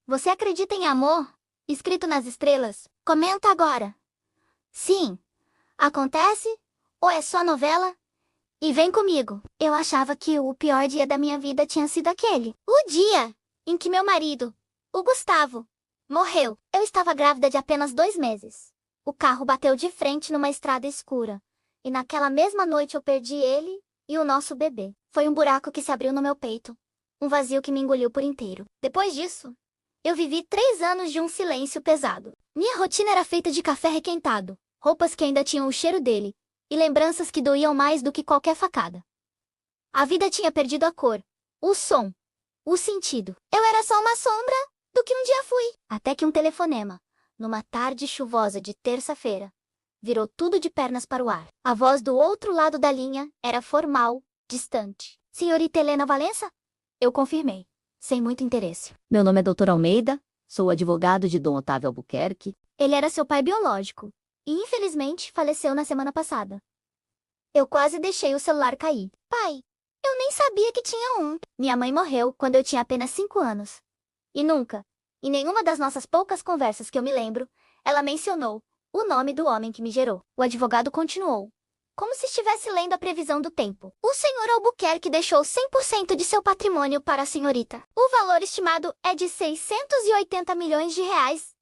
Você acredita em amor? Escrito nas estrelas? Comenta agora. Sim. Acontece? Ou é só novela? E vem comigo. Eu achava que o pior dia da minha vida tinha sido aquele. O dia em que meu marido, o Gustavo, morreu. Eu estava grávida de apenas 2 meses. O carro bateu de frente numa estrada escura. E naquela mesma noite eu perdi ele e o nosso bebê. Foi um buraco que se abriu no meu peito. Um vazio que me engoliu por inteiro. Depois disso, eu vivi 3 anos de um silêncio pesado. Minha rotina era feita de café requentado, roupas que ainda tinham o cheiro dele, e lembranças que doíam mais do que qualquer facada. A vida tinha perdido a cor, o som, o sentido. Eu era só uma sombra do que um dia fui. Até que um telefonema, numa tarde chuvosa de terça-feira, virou tudo de pernas para o ar. A voz do outro lado da linha era formal, distante. Senhorita Helena Valença? Eu confirmei, sem muito interesse. Meu nome é Dr. Almeida, sou advogado de Dom Otávio Albuquerque. Ele era seu pai biológico, e infelizmente faleceu na semana passada. Eu quase deixei o celular cair. Pai, eu nem sabia que tinha um. Minha mãe morreu quando eu tinha apenas 5 anos. E nunca, em nenhuma das nossas poucas conversas que eu me lembro, ela mencionou o nome do homem que me gerou. O advogado continuou, como se estivesse lendo a previsão do tempo. O senhor Albuquerque deixou 100% de seu patrimônio para a senhorita. O valor estimado é de 680 milhões de reais.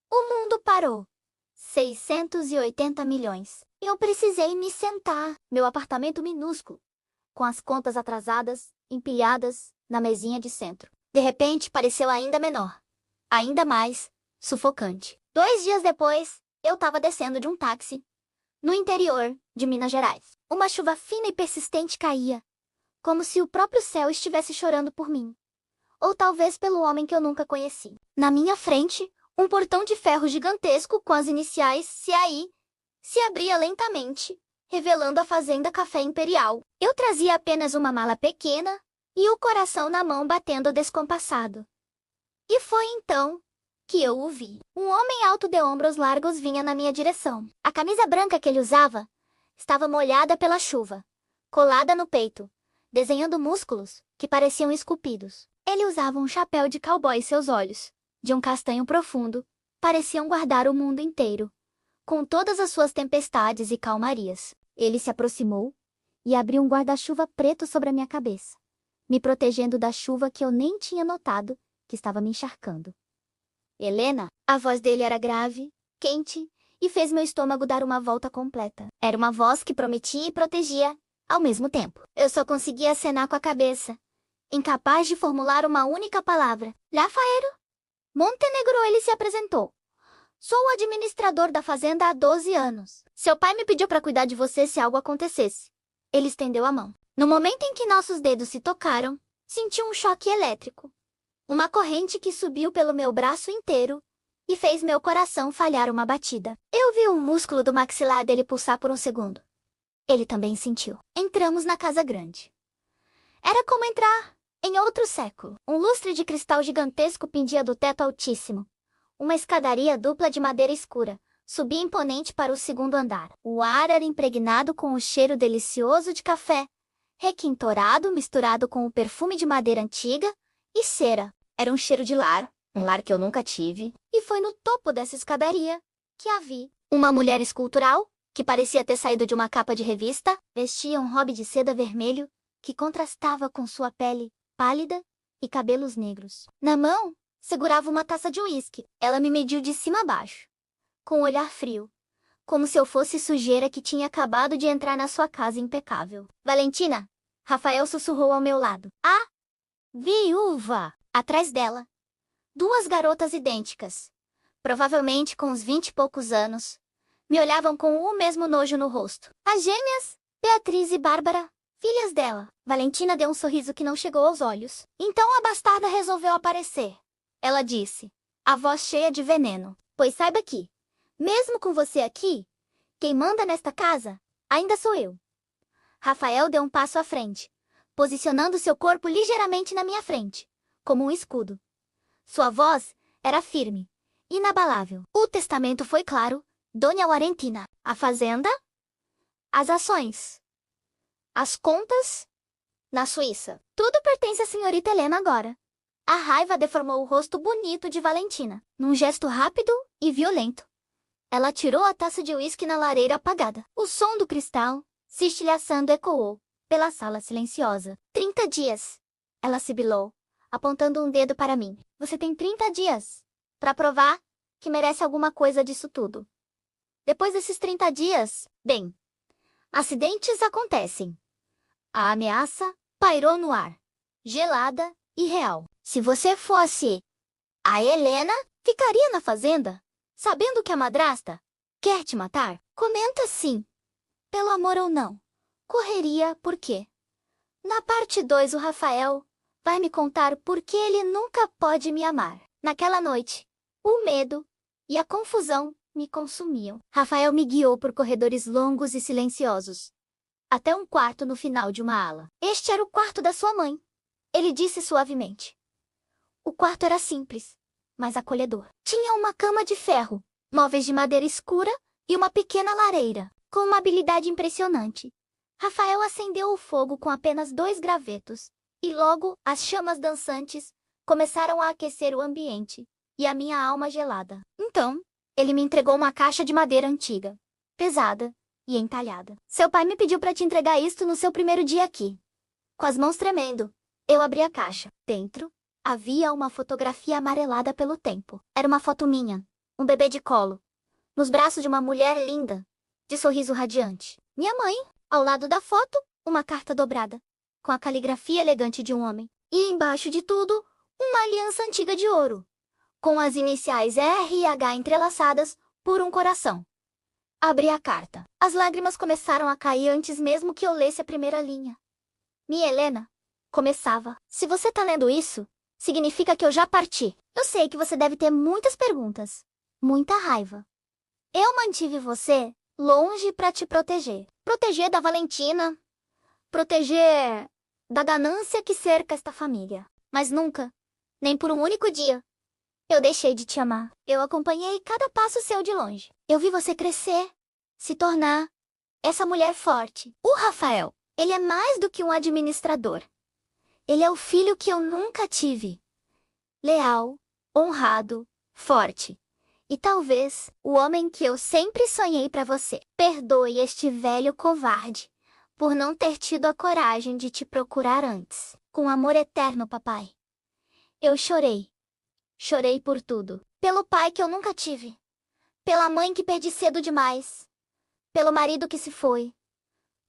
O mundo parou. 680 milhões. Eu precisei me sentar. Meu apartamento minúsculo, com as contas atrasadas, empilhadas, na mesinha de centro. De repente, pareceu ainda menor. Ainda mais sufocante. 2 dias depois, eu estava descendo de um táxi, no interior de Minas Gerais. Uma chuva fina e persistente caía, como se o próprio céu estivesse chorando por mim. Ou talvez pelo homem que eu nunca conheci. Na minha frente, um portão de ferro gigantesco com as iniciais CAI se abria lentamente, revelando a Fazenda Café Imperial. Eu trazia apenas uma mala pequena e o coração na mão batendo descompassado. E foi então que eu o vi. Um homem alto de ombros largos vinha na minha direção. A camisa branca que ele usava estava molhada pela chuva, colada no peito, desenhando músculos que pareciam esculpidos. Ele usava um chapéu de cowboy e seus olhos, de um castanho profundo, pareciam guardar o mundo inteiro, com todas as suas tempestades e calmarias. Ele se aproximou e abriu um guarda-chuva preto sobre a minha cabeça, me protegendo da chuva que eu nem tinha notado que estava me encharcando. Helena, a voz dele era grave, quente, e fez meu estômago dar uma volta completa. Era uma voz que prometia e protegia, ao mesmo tempo. Eu só conseguia acenar com a cabeça, incapaz de formular uma única palavra. Lafaero? Montenegro, ele se apresentou. Sou o administrador da fazenda há 12 anos. Seu pai me pediu para cuidar de você se algo acontecesse. Ele estendeu a mão. No momento em que nossos dedos se tocaram, senti um choque elétrico. Uma corrente que subiu pelo meu braço inteiro e fez meu coração falhar uma batida. Eu vi o músculo do maxilar dele pulsar por um segundo. Ele também sentiu. Entramos na casa grande. Era como entrar em outro século. Um lustre de cristal gigantesco pendia do teto altíssimo. Uma escadaria dupla de madeira escura subia imponente para o segundo andar. O ar era impregnado com o cheiro delicioso de café, requintorado misturado com o perfume de madeira antiga e cera. Era um cheiro de lar, um lar que eu nunca tive. E foi no topo dessa escadaria que a vi. Uma mulher escultural, que parecia ter saído de uma capa de revista, vestia um robe de seda vermelho, que contrastava com sua pele pálida e cabelos negros. Na mão, segurava uma taça de uísque. Ela me mediu de cima a baixo, com um olhar frio, como se eu fosse sujeira que tinha acabado de entrar na sua casa impecável. Valentina, Rafael sussurrou ao meu lado. Ah! Viúva! Atrás dela, 2 garotas idênticas, provavelmente com uns 20 e poucos anos, me olhavam com o mesmo nojo no rosto. As gêmeas, Beatriz e Bárbara, filhas dela. Valentina deu um sorriso que não chegou aos olhos. Então a bastarda resolveu aparecer. Ela disse, a voz cheia de veneno. Pois saiba que, mesmo com você aqui, quem manda nesta casa, ainda sou eu. Rafael deu um passo à frente, posicionando seu corpo ligeiramente na minha frente, como um escudo. Sua voz era firme, inabalável. O testamento foi claro, Dona Laurentina. A fazenda, as ações, as contas, na Suíça. Tudo pertence à senhorita Helena agora. A raiva deformou o rosto bonito de Valentina, num gesto rápido e violento. Ela tirou a taça de uísque na lareira apagada. O som do cristal, se estilhaçando, ecoou pela sala silenciosa. 30 dias. Ela sibilou, apontando um dedo para mim. Você tem 30 dias para provar que merece alguma coisa disso tudo. Depois desses 30 dias, bem, acidentes acontecem. A ameaça pairou no ar, gelada e real. Se você fosse a Helena, ficaria na fazenda, sabendo que a madrasta quer te matar? Comenta sim. Pelo amor ou não. Correria por quê? Na parte 2, o Rafael vai me contar por que ele nunca pode me amar. Naquela noite, o medo e a confusão me consumiam. Rafael me guiou por corredores longos e silenciosos, até um quarto no final de uma ala. Este era o quarto da sua mãe, ele disse suavemente. O quarto era simples, mas acolhedor. Tinha uma cama de ferro, móveis de madeira escura e uma pequena lareira. Com uma habilidade impressionante, Rafael acendeu o fogo com apenas 2 gravetos, e logo as chamas dançantes começaram a aquecer o ambiente e a minha alma gelada. Então, ele me entregou uma caixa de madeira antiga, pesada e entalhada. Seu pai me pediu para te entregar isto no seu primeiro dia aqui. Com as mãos tremendo, eu abri a caixa. Dentro, havia uma fotografia amarelada pelo tempo. Era uma foto minha, um bebê de colo, nos braços de uma mulher linda, de sorriso radiante. Minha mãe, ao lado da foto, uma carta dobrada, com a caligrafia elegante de um homem. E embaixo de tudo, uma aliança antiga de ouro, com as iniciais R e H entrelaçadas por um coração. Abri a carta. As lágrimas começaram a cair antes mesmo que eu lesse a primeira linha. Minha Helena, começava. Se você tá lendo isso, significa que eu já parti. Eu sei que você deve ter muitas perguntas, muita raiva. Eu mantive você longe para te proteger. Proteger da Valentina, proteger da ganância que cerca esta família. Mas nunca, nem por um único dia, eu deixei de te amar. Eu acompanhei cada passo seu de longe. Eu vi você crescer, se tornar essa mulher forte. O Rafael, ele é mais do que um administrador. Ele é o filho que eu nunca tive. Leal, honrado, forte. E talvez o homem que eu sempre sonhei para você. Perdoe este velho covarde por não ter tido a coragem de te procurar antes. Com amor eterno, papai. Eu chorei. Chorei por tudo. Pelo pai que eu nunca tive. Pela mãe que perdi cedo demais. Pelo marido que se foi.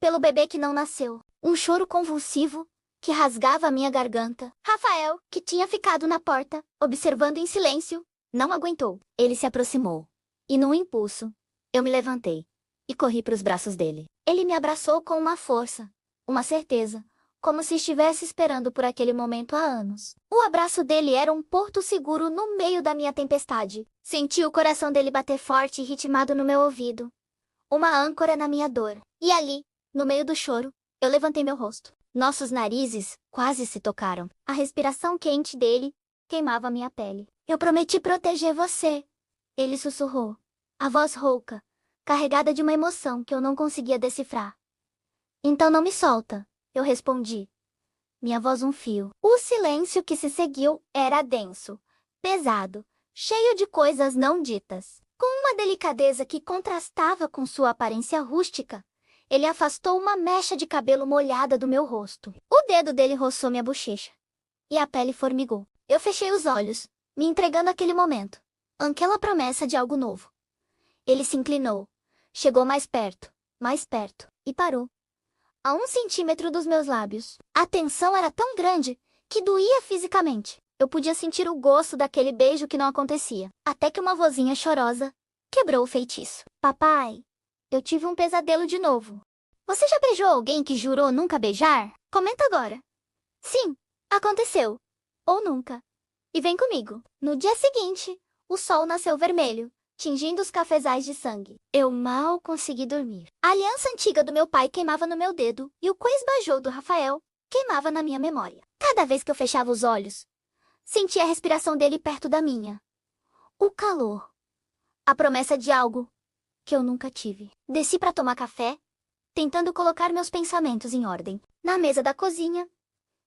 Pelo bebê que não nasceu. Um choro convulsivo que rasgava a minha garganta. Rafael, que tinha ficado na porta, observando em silêncio, não aguentou. Ele se aproximou. E num impulso, eu me levantei e corri para os braços dele. Ele me abraçou com uma força, uma certeza, como se estivesse esperando por aquele momento há anos. O abraço dele era um porto seguro no meio da minha tempestade. Senti o coração dele bater forte e ritmado no meu ouvido. Uma âncora na minha dor. E ali, no meio do choro, eu levantei meu rosto. Nossos narizes quase se tocaram. A respiração quente dele queimava minha pele. Eu prometi proteger você, ele sussurrou. A voz rouca, carregada de uma emoção que eu não conseguia decifrar. Então não me solta, eu respondi. Minha voz um fio. O silêncio que se seguiu era denso, pesado, cheio de coisas não ditas. Com uma delicadeza que contrastava com sua aparência rústica, ele afastou uma mecha de cabelo molhada do meu rosto. O dedo dele roçou minha bochecha. E a pele formigou. Eu fechei os olhos, me entregando àquele momento. Aquela promessa de algo novo. Ele se inclinou. Chegou mais perto, e parou. A 1 centímetro dos meus lábios. A tensão era tão grande que doía fisicamente. Eu podia sentir o gosto daquele beijo que não acontecia. Até que uma vozinha chorosa quebrou o feitiço. Papai, eu tive um pesadelo de novo. Você já beijou alguém que jurou nunca beijar? Comenta agora. Sim, aconteceu. Ou nunca. E vem comigo. No dia seguinte, o sol nasceu vermelho, tingindo os cafezais de sangue. Eu mal consegui dormir. A aliança antiga do meu pai queimava no meu dedo e o coisbajou do Rafael queimava na minha memória. Cada vez que eu fechava os olhos, sentia a respiração dele perto da minha. O calor. A promessa de algo que eu nunca tive. Desci para tomar café, tentando colocar meus pensamentos em ordem. Na mesa da cozinha,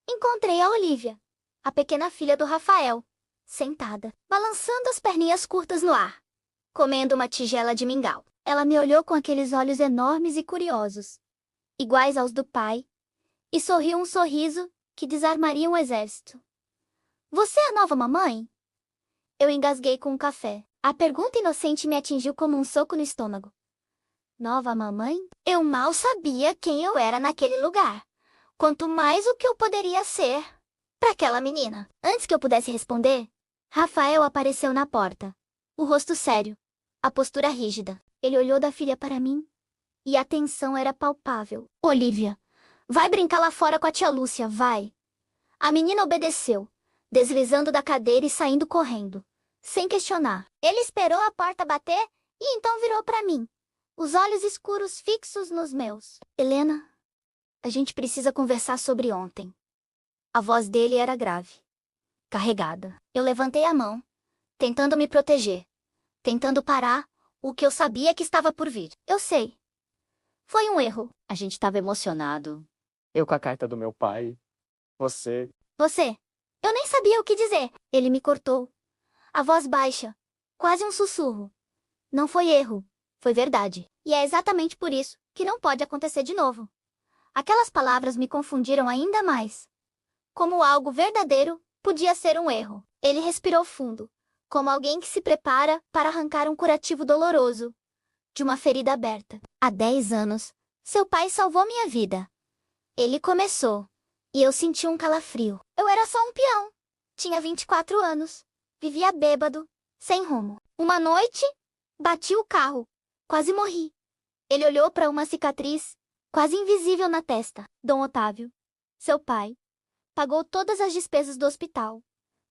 encontrei a Olivia. a pequena filha do Rafael, sentada, balançando as perninhas curtas no ar, comendo uma tigela de mingau. Ela me olhou com aqueles olhos enormes e curiosos, iguais aos do pai, e sorriu um sorriso que desarmaria um exército. Você é a nova mamãe? Eu engasguei com o café. A pergunta inocente me atingiu como um soco no estômago. Nova mamãe? Eu mal sabia quem eu era naquele lugar. Quanto mais o que eu poderia ser para aquela menina. Antes que eu pudesse responder, Rafael apareceu na porta. O rosto sério, a postura rígida. Ele olhou da filha para mim e a tensão era palpável. Olivia, vai brincar lá fora com a tia Lúcia, vai. A menina obedeceu, deslizando da cadeira e saindo correndo, sem questionar. Ele esperou a porta bater e então virou para mim, os olhos escuros fixos nos meus. Helena, a gente precisa conversar sobre ontem. A voz dele era grave, carregada. Eu levantei a mão, tentando me proteger, tentando parar o que eu sabia que estava por vir. Eu sei. Foi um erro. A gente estava emocionado. Eu com a carta do meu pai. Você. Você. Eu nem sabia o que dizer. Ele me cortou. A voz baixa, quase um sussurro. Não foi erro, foi verdade. E é exatamente por isso que não pode acontecer de novo. Aquelas palavras me confundiram ainda mais. Como algo verdadeiro podia ser um erro. Ele respirou fundo, como alguém que se prepara para arrancar um curativo doloroso de uma ferida aberta. Há 10 anos, seu pai salvou minha vida. Ele começou, e eu senti um calafrio. Eu era só um peão. Tinha 24 anos. Vivia bêbado, sem rumo. Uma noite, bati o carro. Quase morri. Ele olhou para uma cicatriz, quase invisível na testa. Dom Otávio, seu pai, pagou todas as despesas do hospital.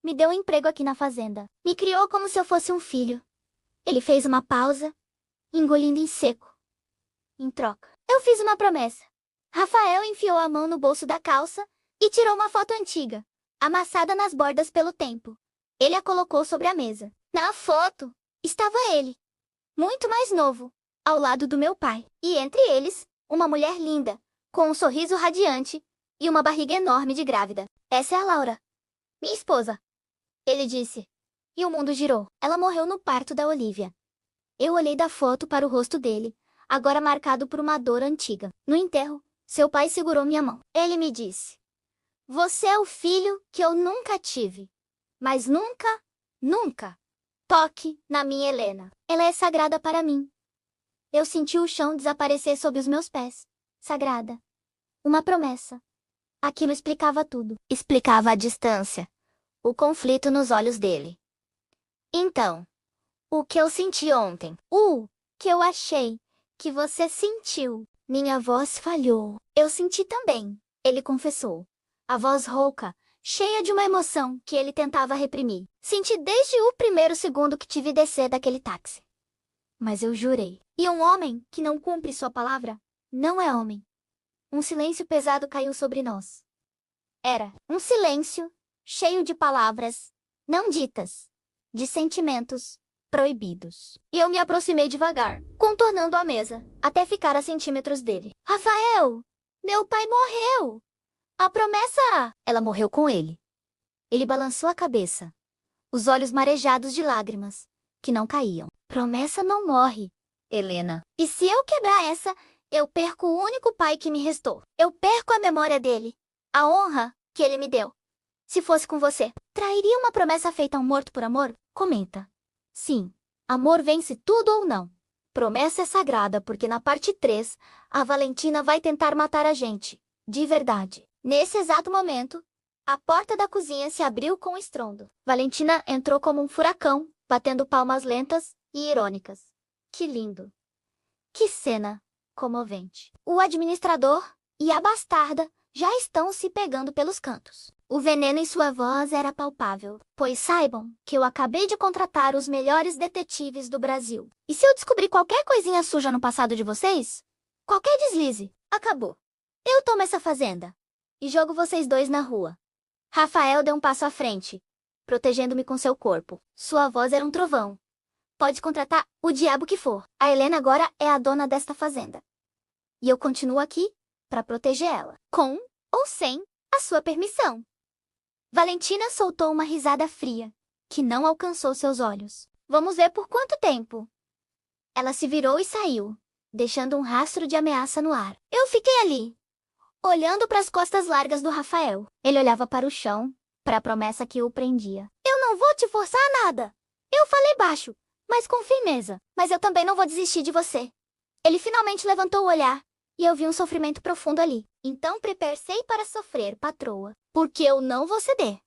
Me deu um emprego aqui na fazenda. Me criou como se eu fosse um filho. Ele fez uma pausa, engolindo em seco. Em troca, eu fiz uma promessa. Rafael enfiou a mão no bolso da calça e tirou uma foto antiga, amassada nas bordas pelo tempo. Ele a colocou sobre a mesa. Na foto, estava ele, muito mais novo, ao lado do meu pai. E entre eles, uma mulher linda, com um sorriso radiante e uma barriga enorme de grávida. Essa é a Laura, minha esposa. Ele disse. E o mundo girou. Ela morreu no parto da Olivia. Eu olhei da foto para o rosto dele, agora marcado por uma dor antiga. No enterro, seu pai segurou minha mão. Ele me disse: Você é o filho que eu nunca tive. Mas nunca, nunca toque na minha Helena. Ela é sagrada para mim. Eu senti o chão desaparecer sob os meus pés. Sagrada. Uma promessa. Aquilo explicava tudo. Explicava a distância. O conflito nos olhos dele. Então, o que eu senti ontem? O que eu achei que você sentiu? Minha voz falhou. Eu senti também, ele confessou. A voz rouca, cheia de uma emoção que ele tentava reprimir. Senti desde o primeiro segundo que tive descer daquele táxi. Mas eu jurei. E um homem que não cumpre sua palavra, não é homem. Um silêncio pesado caiu sobre nós. Era um silêncio cheio de palavras não ditas, de sentimentos proibidos. E eu me aproximei devagar, contornando a mesa, até ficar a centímetros dele. Rafael, meu pai morreu! A promessa! Ela morreu com ele. Ele balançou a cabeça, os olhos marejados de lágrimas, que não caíam. Promessa não morre, Helena. E se eu quebrar essa, eu perco o único pai que me restou. Eu perco a memória dele, a honra que ele me deu. Se fosse com você, trairia uma promessa feita a um morto por amor? Comenta. Sim, amor vence tudo ou não. Promessa é sagrada porque na parte 3, a Valentina vai tentar matar a gente. De verdade. Nesse exato momento, a porta da cozinha se abriu com estrondo. Valentina entrou como um furacão, batendo palmas lentas e irônicas. Que lindo. Que cena comovente. O administrador e a bastarda já estão se pegando pelos cantos. O veneno em sua voz era palpável, pois saibam que eu acabei de contratar os melhores detetives do Brasil. E se eu descobrir qualquer coisinha suja no passado de vocês? Qualquer deslize, acabou. Eu tomo essa fazenda e jogo vocês dois na rua. Rafael deu um passo à frente, protegendo-me com seu corpo. Sua voz era um trovão. Pode contratar o diabo que for. A Helena agora é a dona desta fazenda. E eu continuo aqui para proteger ela, com ou sem a sua permissão. Valentina soltou uma risada fria, que não alcançou seus olhos. Vamos ver por quanto tempo. Ela se virou e saiu, deixando um rastro de ameaça no ar. Eu fiquei ali, olhando para as costas largas do Rafael. Ele olhava para o chão, para a promessa que o prendia. Eu não vou te forçar a nada. Eu falei baixo, mas com firmeza. Mas eu também não vou desistir de você. Ele finalmente levantou o olhar, e eu vi um sofrimento profundo ali. Então prepare-se para sofrer, patroa, porque eu não vou ceder.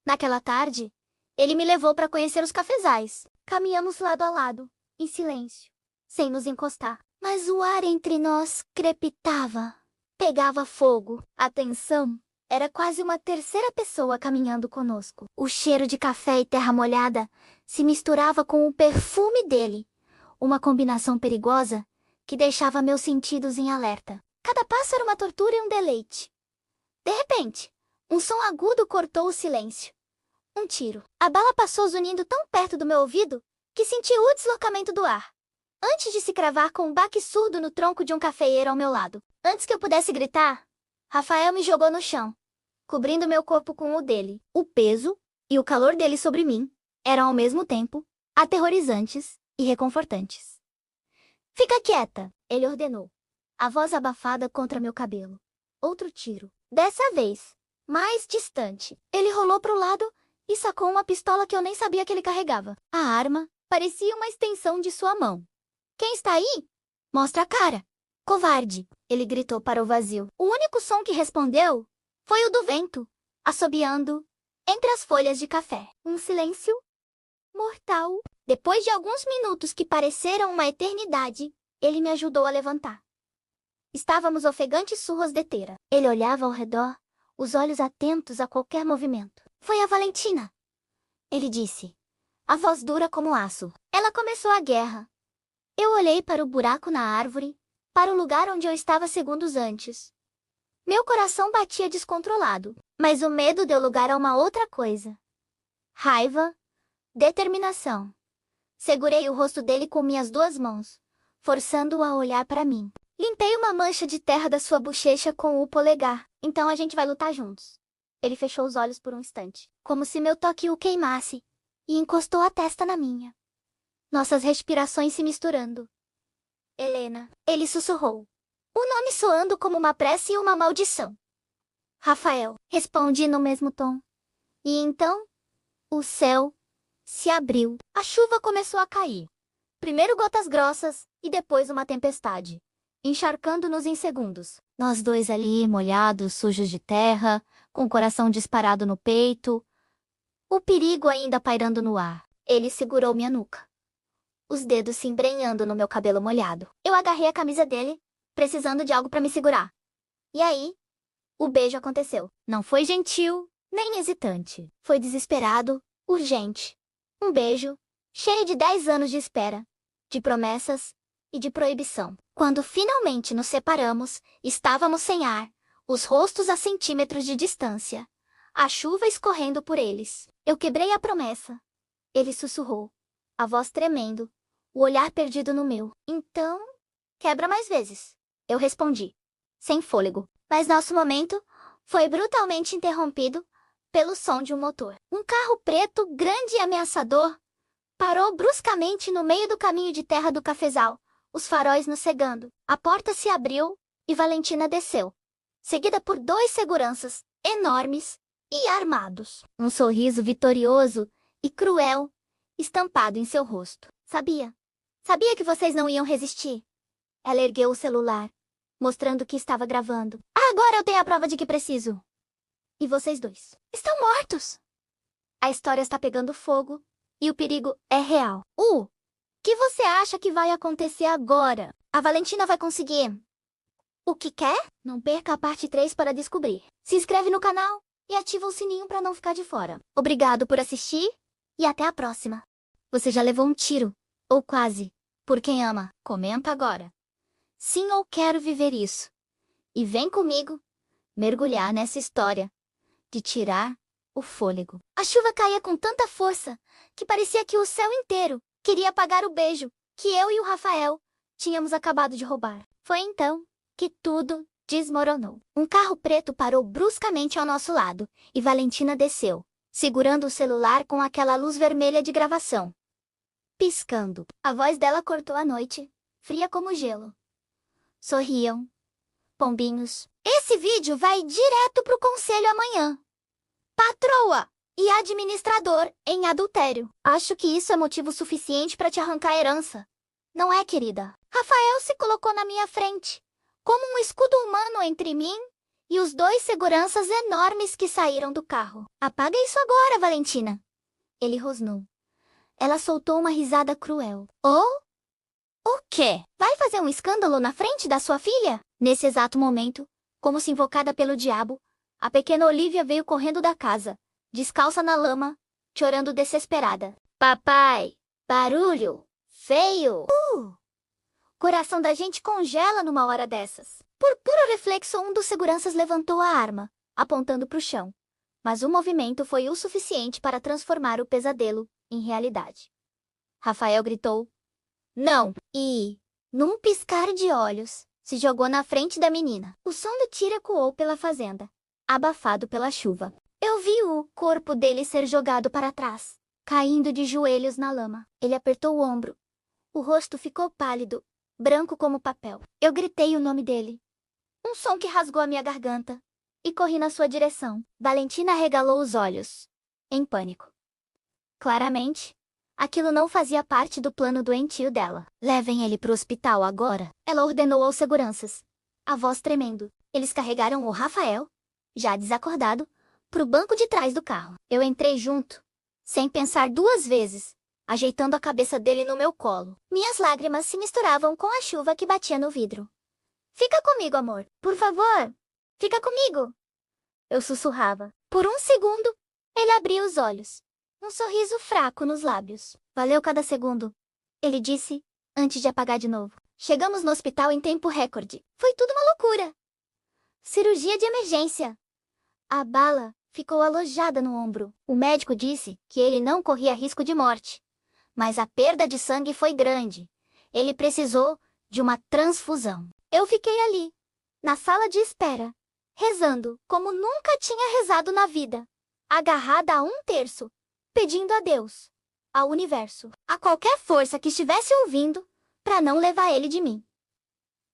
Naquela tarde, ele me levou para conhecer os cafezais. Caminhamos lado a lado, em silêncio, sem nos encostar. Mas o ar entre nós crepitava, pegava fogo. A tensão era quase uma terceira pessoa caminhando conosco. O cheiro de café e terra molhada se misturava com o perfume dele, uma combinação perigosa que deixava meus sentidos em alerta. Cada passo era uma tortura e um deleite. De repente, um som agudo cortou o silêncio. Um tiro. A bala passou zunindo tão perto do meu ouvido que senti o deslocamento do ar, antes de se cravar com um baque surdo no tronco de um cafeeiro ao meu lado. Antes que eu pudesse gritar, Rafael me jogou no chão, cobrindo meu corpo com o dele. O peso e o calor dele sobre mim eram ao mesmo tempo aterrorizantes e reconfortantes. Fica quieta, ele ordenou, a voz abafada contra meu cabelo. Outro tiro. Dessa vez, mais distante. Ele rolou para o lado e sacou uma pistola que eu nem sabia que ele carregava. A arma parecia uma extensão de sua mão. Quem está aí? Mostra a cara. Covarde, ele gritou para o vazio. O único som que respondeu foi o do vento, assobiando entre as folhas de café. Um silêncio mortal. Depois de alguns minutos que pareceram uma eternidade, ele me ajudou a levantar. Estávamos ofegantes surras de tera. Ele olhava ao redor, os olhos atentos a qualquer movimento. Foi a Valentina, ele disse, a voz dura como aço. Ela começou a guerra. Eu olhei para o buraco na árvore, para o lugar onde eu estava segundos antes. Meu coração batia descontrolado, mas o medo deu lugar a uma outra coisa. Raiva, determinação. Segurei o rosto dele com minhas duas mãos, forçando-o a olhar para mim. Limpei uma mancha de terra da sua bochecha com o polegar. Então a gente vai lutar juntos. Ele fechou os olhos por um instante, como se meu toque o queimasse, e encostou a testa na minha. Nossas respirações se misturando. Helena, ele sussurrou, o nome soando como uma prece e uma maldição. Rafael, respondi no mesmo tom. E então, o céu se abriu. A chuva começou a cair. Primeiro gotas grossas, e depois uma tempestade, encharcando-nos em segundos. Nós dois ali, molhados, sujos de terra, com o coração disparado no peito, o perigo ainda pairando no ar. Ele segurou minha nuca, os dedos se embrenhando no meu cabelo molhado. Eu agarrei a camisa dele, precisando de algo para me segurar. E aí, o beijo aconteceu. Não foi gentil, nem hesitante. Foi desesperado, urgente. Um beijo, cheio de 10 anos de espera, de promessas e de proibição. Quando finalmente nos separamos, estávamos sem ar, os rostos a centímetros de distância, a chuva escorrendo por eles. Eu quebrei a promessa. Ele sussurrou, a voz tremendo, o olhar perdido no meu. Então, quebra mais vezes. Eu respondi, sem fôlego. Mas nosso momento foi brutalmente interrompido pelo som de um motor. Um carro preto, grande e ameaçador, parou bruscamente no meio do caminho de terra do cafezal, os faróis nos cegando. A porta se abriu e Valentina desceu, seguida por 2 seguranças, enormes e armados. Um sorriso vitorioso e cruel estampado em seu rosto. Sabia que vocês não iam resistir. Ela ergueu o celular, mostrando que estava gravando. Agora eu tenho a prova de que preciso. E vocês dois estão mortos. A história está pegando fogo e o perigo é real. Que você acha que vai acontecer agora? A Valentina vai conseguir o que quer? Não perca a parte 3 para descobrir. Se inscreve no canal e ativa o sininho para não ficar de fora. Obrigado por assistir e até a próxima. Você já levou um tiro, ou quase, por quem ama? Comenta agora. Sim ou quero viver isso? E vem comigo mergulhar nessa história de tirar o fôlego. A chuva caía com tanta força que parecia que o céu inteiro queria apagar o beijo que eu e o Rafael tínhamos acabado de roubar. Foi então que tudo desmoronou. Um carro preto parou bruscamente ao nosso lado, e Valentina desceu, segurando o celular com aquela luz vermelha de gravação. Piscando. A voz dela cortou a noite, fria como gelo. Sorriam. Pombinhos. Esse vídeo vai direto pro conselho amanhã. Patroa e administrador em adultério. Acho que isso é motivo suficiente para te arrancar a herança. Não é, querida? Rafael se colocou na minha frente, como um escudo humano entre mim e os dois seguranças enormes que saíram do carro. Apaga isso agora, Valentina. Ele rosnou. Ela soltou uma risada cruel. Oh? O quê? Vai fazer um escândalo na frente da sua filha? Nesse exato momento, como se invocada pelo diabo, a pequena Olivia veio correndo da casa, descalça na lama, chorando desesperada. Papai! Barulho! Feio! Coração da gente congela numa hora dessas. Por puro reflexo, um dos seguranças levantou a arma, apontando para o chão. Mas o movimento foi o suficiente para transformar o pesadelo em realidade. Rafael gritou: não! E, num piscar de olhos, se jogou na frente da menina. O som do tiro ecoou pela fazenda, abafado pela chuva. Eu vi o corpo dele ser jogado para trás, caindo de joelhos na lama. Ele apertou o ombro. O rosto ficou pálido, branco como papel. Eu gritei o nome dele. Um som que rasgou a minha garganta, e corri na sua direção. Valentina arregalou os olhos, em pânico. Claramente, aquilo não fazia parte do plano doentio dela. Levem ele pro hospital agora, ela ordenou aos seguranças, a voz tremendo. Eles carregaram o Rafael, já desacordado, pro banco de trás do carro. Eu entrei junto, sem pensar duas vezes, ajeitando a cabeça dele no meu colo. Minhas lágrimas se misturavam com a chuva que batia no vidro. Fica comigo, amor. Por favor, fica comigo. Eu sussurrava. Por um segundo, ele abriu os olhos. Um sorriso fraco nos lábios. Valeu cada segundo, ele disse, antes de apagar de novo. Chegamos no hospital em tempo recorde. Foi tudo uma loucura. Cirurgia de emergência. A bala ficou alojada no ombro. O médico disse que ele não corria risco de morte. Mas a perda de sangue foi grande. Ele precisou de uma transfusão. Eu fiquei ali, na sala de espera, rezando como nunca tinha rezado na vida. Agarrada a um terço, pedindo a Deus, ao universo, a qualquer força que estivesse ouvindo, para não levar ele de mim.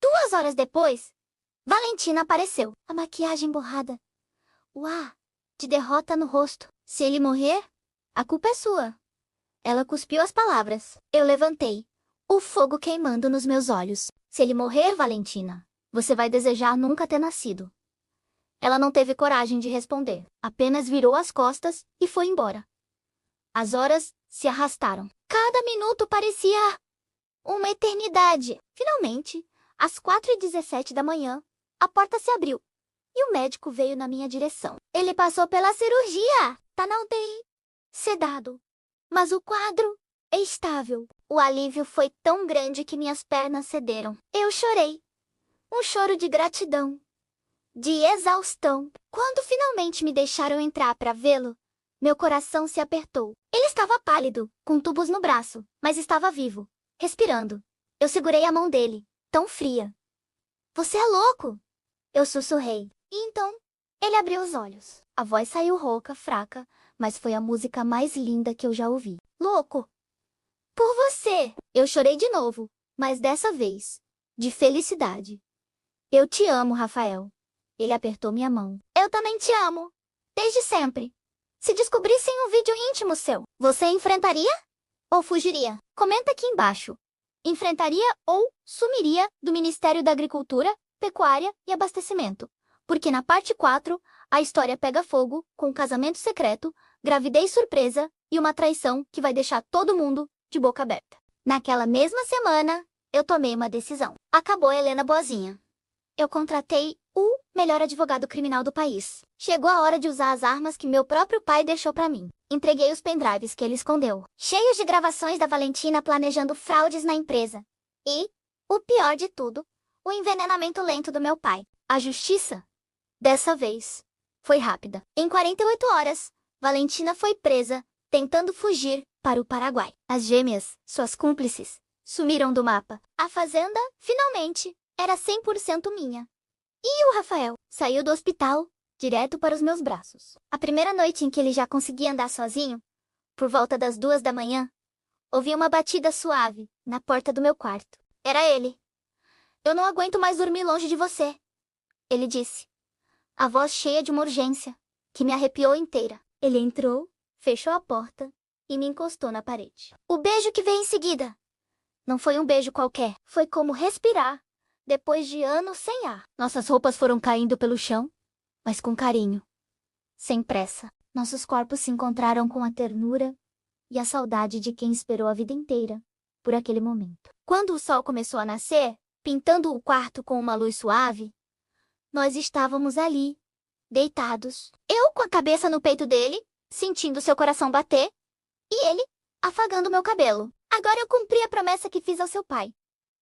2 horas depois, Valentina apareceu, a maquiagem borrada. O ar de derrota no rosto. Se ele morrer, a culpa é sua. Ela cuspiu as palavras. Eu levantei, o fogo queimando nos meus olhos. Se ele morrer, Valentina, você vai desejar nunca ter nascido. Ela não teve coragem de responder, apenas virou as costas e foi embora. As horas se arrastaram. Cada minuto parecia uma eternidade. Finalmente, às 4h17 da manhã, a porta se abriu e o médico veio na minha direção. Ele passou pela cirurgia. Tá na UTI. Sedado. Mas o quadro é estável. O alívio foi tão grande que minhas pernas cederam. Eu chorei. Um choro de gratidão. De exaustão. Quando finalmente me deixaram entrar para vê-lo, meu coração se apertou. Ele estava pálido, com tubos no braço, mas estava vivo, respirando. Eu segurei a mão dele, tão fria. Você é louco! Eu sussurrei. E então, ele abriu os olhos. A voz saiu rouca, fraca, mas foi a música mais linda que eu já ouvi. Louco! Por você! Eu chorei de novo, mas dessa vez, de felicidade. Eu te amo, Rafael. Ele apertou minha mão. Eu também te amo. Desde sempre. Se descobrissem um vídeo íntimo seu, você enfrentaria? Ou fugiria? Comenta aqui embaixo. Enfrentaria ou sumiria do Ministério da Agricultura, Pecuária e Abastecimento? Porque na parte 4, a história pega fogo com um casamento secreto, gravidez surpresa e uma traição que vai deixar todo mundo de boca aberta. Naquela mesma semana, eu tomei uma decisão. Acabou a Helena Boazinha. Eu contratei o melhor advogado criminal do país. Chegou a hora de usar as armas que meu próprio pai deixou pra mim. Entreguei os pendrives que ele escondeu, cheios de gravações da Valentina planejando fraudes na empresa. E, o pior de tudo, o envenenamento lento do meu pai. A justiça, dessa vez, foi rápida. Em 48 horas, Valentina foi presa, tentando fugir para o Paraguai. As gêmeas, suas cúmplices, sumiram do mapa. A fazenda, finalmente, era 100% minha. E o Rafael saiu do hospital, direto para os meus braços. A primeira noite em que ele já conseguia andar sozinho, por volta das 2 da manhã, ouvi uma batida suave na porta do meu quarto. Era ele. Eu não aguento mais dormir longe de você, ele disse. A voz cheia de uma urgência, que me arrepiou inteira. Ele entrou, fechou a porta e me encostou na parede. O beijo que veio em seguida não foi um beijo qualquer, foi como respirar depois de anos sem ar. Nossas roupas foram caindo pelo chão, mas com carinho. Sem pressa, nossos corpos se encontraram com a ternura e a saudade de quem esperou a vida inteira por aquele momento. Quando o sol começou a nascer, pintando o quarto com uma luz suave, nós estávamos ali, deitados. Eu com a cabeça no peito dele, sentindo seu coração bater, e ele afagando meu cabelo. Agora eu cumpri a promessa que fiz ao seu pai.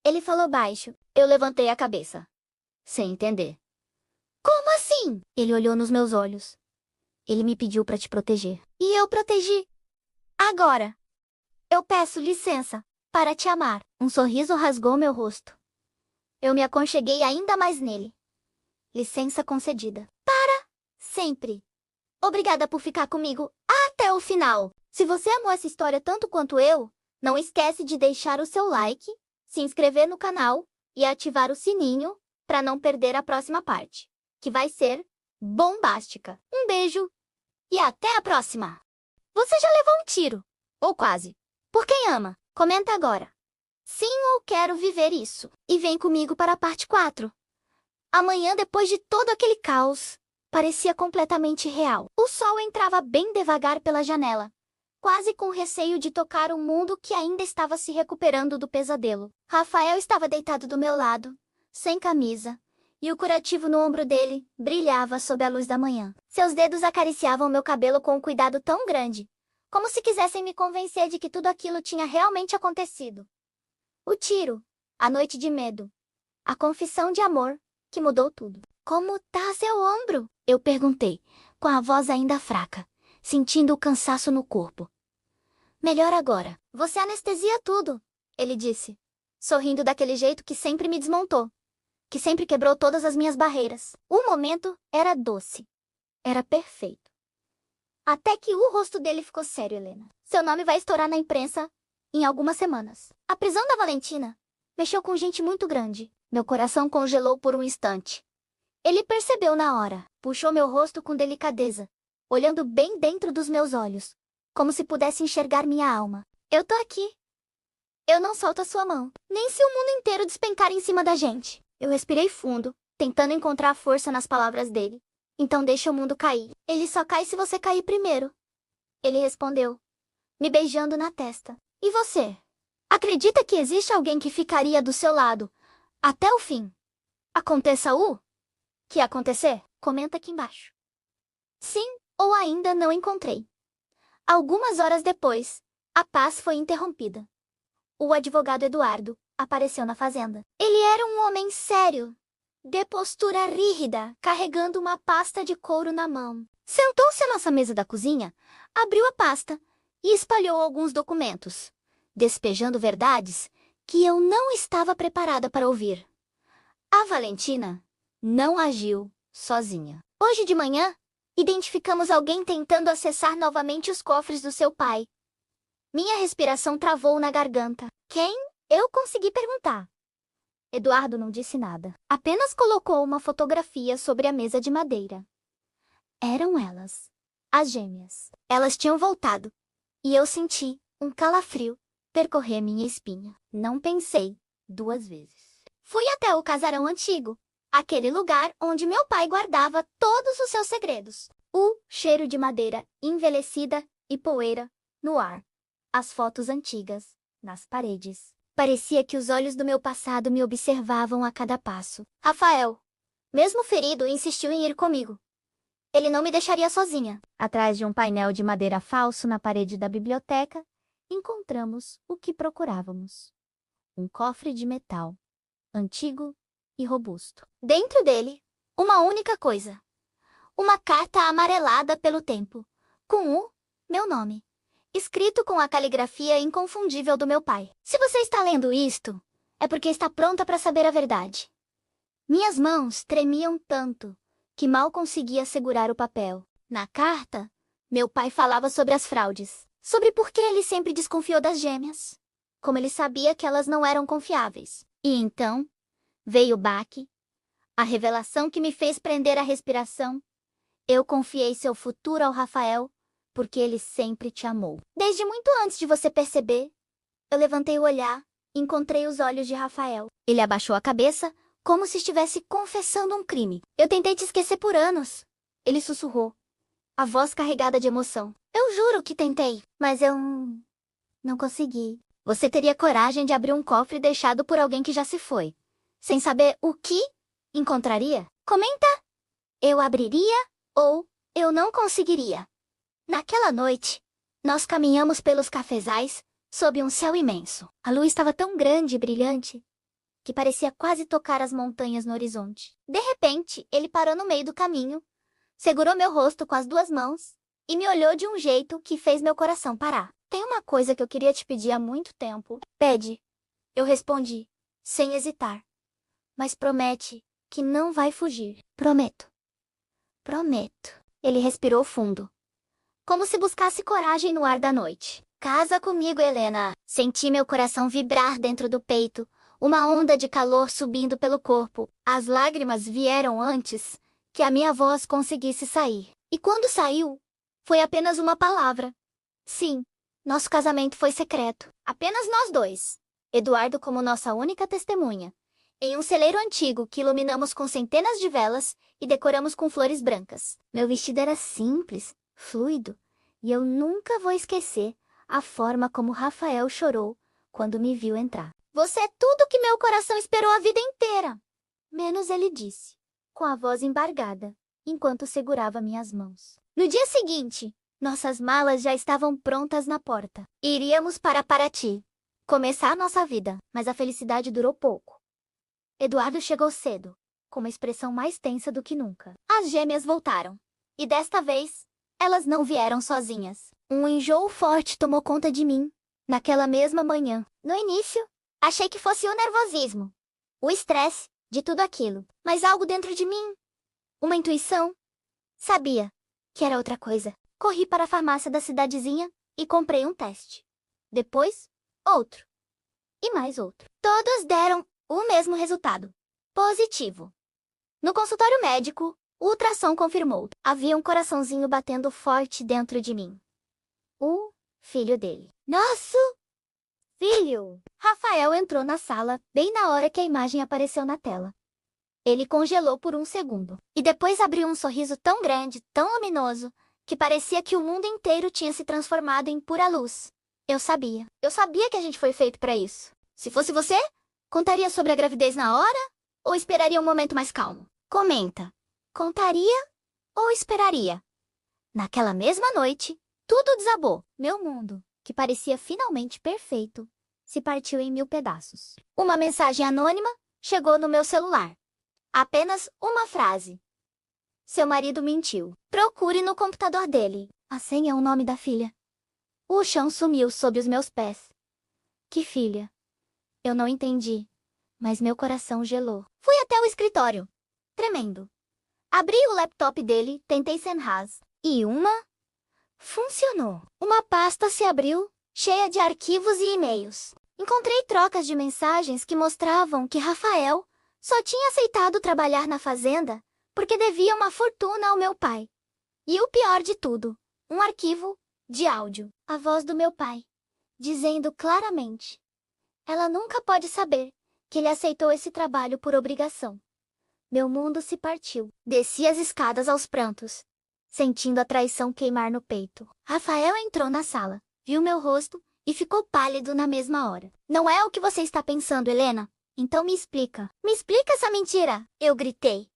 Ele falou baixo. Eu levantei a cabeça, sem entender. Como assim? Ele olhou nos meus olhos. Ele me pediu para te proteger. E eu protegi. Agora, eu peço licença para te amar. Um sorriso rasgou meu rosto. Eu me aconcheguei ainda mais nele. Licença concedida. Para sempre. Obrigada por ficar comigo até o final. Se você amou essa história tanto quanto eu, não esquece de deixar o seu like, se inscrever no canal e ativar o sininho para não perder a próxima parte, que vai ser bombástica. Um beijo e até a próxima! Você já levou um tiro? Ou quase. Por quem ama? Comenta agora. Sim ou quero viver isso? E vem comigo para a parte 4. Amanhã, depois de todo aquele caos, parecia completamente real. O sol entrava bem devagar pela janela, quase com receio de tocar um mundo que ainda estava se recuperando do pesadelo. Rafael estava deitado do meu lado, sem camisa, e o curativo no ombro dele brilhava sob a luz da manhã. Seus dedos acariciavam meu cabelo com um cuidado tão grande, como se quisessem me convencer de que tudo aquilo tinha realmente acontecido. O tiro, a noite de medo, a confissão de amor, que mudou tudo. Como tá seu ombro? Eu perguntei, com a voz ainda fraca, sentindo o cansaço no corpo. Melhor agora. Você anestesia tudo, ele disse, sorrindo daquele jeito que sempre me desmontou, que sempre quebrou todas as minhas barreiras. O momento era doce. Era perfeito. Até que o rosto dele ficou sério, Helena. Seu nome vai estourar na imprensa em algumas semanas. A prisão da Valentina mexeu com gente muito grande. Meu coração congelou por um instante. Ele percebeu na hora, puxou meu rosto com delicadeza, olhando bem dentro dos meus olhos, como se pudesse enxergar minha alma. Eu tô aqui. Eu não solto a sua mão, nem se o mundo inteiro despencar em cima da gente. Eu respirei fundo, tentando encontrar força nas palavras dele. Então deixa o mundo cair. Ele só cai se você cair primeiro. Ele respondeu, me beijando na testa. E você? Acredita que existe alguém que ficaria do seu lado até o fim? Aconteça o que acontecer? Comenta aqui embaixo. Sim, ou ainda não encontrei. Algumas horas depois, a paz foi interrompida. O advogado Eduardo apareceu na fazenda. Ele era um homem sério, de postura rígida, carregando uma pasta de couro na mão. Sentou-se à nossa mesa da cozinha, abriu a pasta e espalhou alguns documentos, despejando verdades que eu não estava preparada para ouvir. A Valentina não agiu sozinha. Hoje de manhã, identificamos alguém tentando acessar novamente os cofres do seu pai. Minha respiração travou na garganta. Quem? Eu consegui perguntar. Eduardo não disse nada. Apenas colocou uma fotografia sobre a mesa de madeira. Eram elas, as gêmeas. Elas tinham voltado, e eu senti um calafrio percorrer minha espinha. Não pensei 2 vezes. Fui até o casarão antigo, aquele lugar onde meu pai guardava todos os seus segredos. O cheiro de madeira envelhecida e poeira no ar. As fotos antigas nas paredes. Parecia que os olhos do meu passado me observavam a cada passo. Rafael, mesmo ferido, insistiu em ir comigo. Ele não me deixaria sozinha. Atrás de um painel de madeira falso na parede da biblioteca, encontramos o que procurávamos. Um cofre de metal, antigo e robusto. Dentro dele, uma única coisa. Uma carta amarelada pelo tempo, com o meu nome, escrito com a caligrafia inconfundível do meu pai. Se você está lendo isto, é porque está pronta para saber a verdade. Minhas mãos tremiam tanto que mal conseguia segurar o papel. Na carta, meu pai falava sobre as fraudes, sobre por que ele sempre desconfiou das gêmeas, como ele sabia que elas não eram confiáveis. E então, veio o baque, a revelação que me fez prender a respiração. Eu confiei seu futuro ao Rafael, porque ele sempre te amou. Desde muito antes de você perceber, eu levantei o olhar e encontrei os olhos de Rafael. Ele abaixou a cabeça, como se estivesse confessando um crime. Eu tentei te esquecer por anos. Ele sussurrou, a voz carregada de emoção. Eu juro que tentei, mas eu não consegui. Você teria coragem de abrir um cofre deixado por alguém que já se foi, sem saber o que encontraria? Comenta! Eu abriria ou eu não conseguiria. Naquela noite, nós caminhamos pelos cafezais sob um céu imenso. A lua estava tão grande e brilhante que parecia quase tocar as montanhas no horizonte. De repente, ele parou no meio do caminho, segurou meu rosto com as duas mãos e me olhou de um jeito que fez meu coração parar. Tem uma coisa que eu queria te pedir há muito tempo. Pede. Eu respondi, sem hesitar. Mas promete que não vai fugir. Prometo. Prometo. Ele respirou fundo, como se buscasse coragem no ar da noite. Casa comigo, Helena. Senti meu coração vibrar dentro do peito, uma onda de calor subindo pelo corpo. As lágrimas vieram antes que a minha voz conseguisse sair. E quando saiu, foi apenas uma palavra. Sim, nosso casamento foi secreto. Apenas nós dois. Eduardo como nossa única testemunha. Em um celeiro antigo que iluminamos com centenas de velas e decoramos com flores brancas. Meu vestido era simples, fluido, e eu nunca vou esquecer a forma como Rafael chorou quando me viu entrar. Você é tudo que meu coração esperou a vida inteira. Menos ele disse, com a voz embargada, enquanto segurava minhas mãos. No dia seguinte, nossas malas já estavam prontas na porta. Iríamos para Paraty, começar nossa vida, mas a felicidade durou pouco. Eduardo chegou cedo, com uma expressão mais tensa do que nunca. As gêmeas voltaram. E desta vez, elas não vieram sozinhas. Um enjoo forte tomou conta de mim, naquela mesma manhã. No início, achei que fosse o nervosismo, o estresse de tudo aquilo. Mas algo dentro de mim, uma intuição, sabia que era outra coisa. Corri para a farmácia da cidadezinha e comprei um teste. Depois, outro. E mais outro. Todos deram o mesmo resultado. Positivo. No consultório médico, o ultrassom confirmou. Havia um coraçãozinho batendo forte dentro de mim. O filho dele. Nosso filho! Rafael entrou na sala bem na hora que a imagem apareceu na tela. Ele congelou por um segundo. E depois abriu um sorriso tão grande, tão luminoso, que parecia que o mundo inteiro tinha se transformado em pura luz. Eu sabia. Eu sabia que a gente foi feito para isso. Se fosse você, contaria sobre a gravidez na hora? Ou esperaria um momento mais calmo? Comenta. Contaria ou esperaria? Naquela mesma noite, tudo desabou. Meu mundo, que parecia finalmente perfeito, se partiu em 1000 pedaços. Uma mensagem anônima chegou no meu celular. Apenas uma frase. Seu marido mentiu. Procure no computador dele. A senha é o nome da filha. O chão sumiu sob os meus pés. Que filha? Eu não entendi, mas meu coração gelou. Fui até o escritório, tremendo. Abri o laptop dele, tentei Senhas, e funcionou. Uma pasta se abriu, cheia de arquivos e e-mails. Encontrei trocas de mensagens que mostravam que Rafael só tinha aceitado trabalhar na fazenda porque devia uma fortuna ao meu pai. E o pior de tudo, um arquivo de áudio. A voz do meu pai, dizendo claramente: ela nunca pode saber que ele aceitou esse trabalho por obrigação. Meu mundo se partiu. Desci as escadas aos prantos, sentindo a traição queimar no peito. Rafael entrou na sala, viu meu rosto e ficou pálido na mesma hora. Não é o que você está pensando, Helena? Então me explica. Me explica essa mentira! Eu gritei,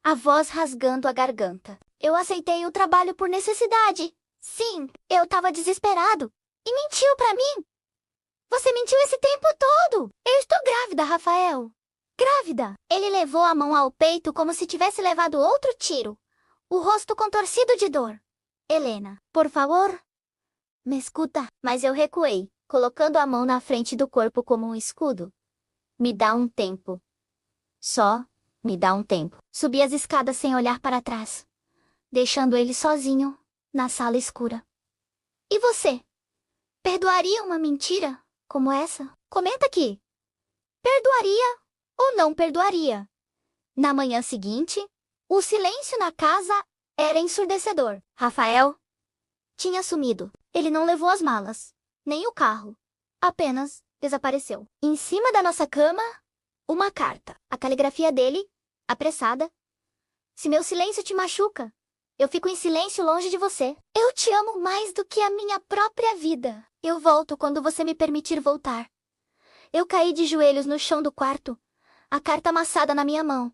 a voz rasgando a garganta. Eu aceitei o trabalho por necessidade. Sim, eu estava desesperado. E mentiu pra mim. Você mentiu esse tempo todo! Eu estou grávida, Rafael! Grávida! Ele levou a mão ao peito como se tivesse levado outro tiro, o rosto contorcido de dor. Helena, por favor, me escuta. Mas eu recuei, colocando a mão na frente do corpo como um escudo. Me dá um tempo. Só Me dá um tempo. Subi as escadas sem olhar para trás, deixando ele sozinho, na sala escura. E você? Perdoaria uma mentira como essa? Comenta aqui. Perdoaria ou não perdoaria? Na manhã seguinte, o silêncio na casa era ensurdecedor. Rafael tinha sumido. Ele não levou as malas, nem o carro. Apenas desapareceu. Em cima da nossa cama, uma carta. A caligrafia dele, apressada. Se meu silêncio te machuca, eu fico em silêncio longe de você. Eu te amo mais do que a minha própria vida. Eu volto quando você me permitir voltar. Eu caí de joelhos no chão do quarto, a carta amassada na minha mão.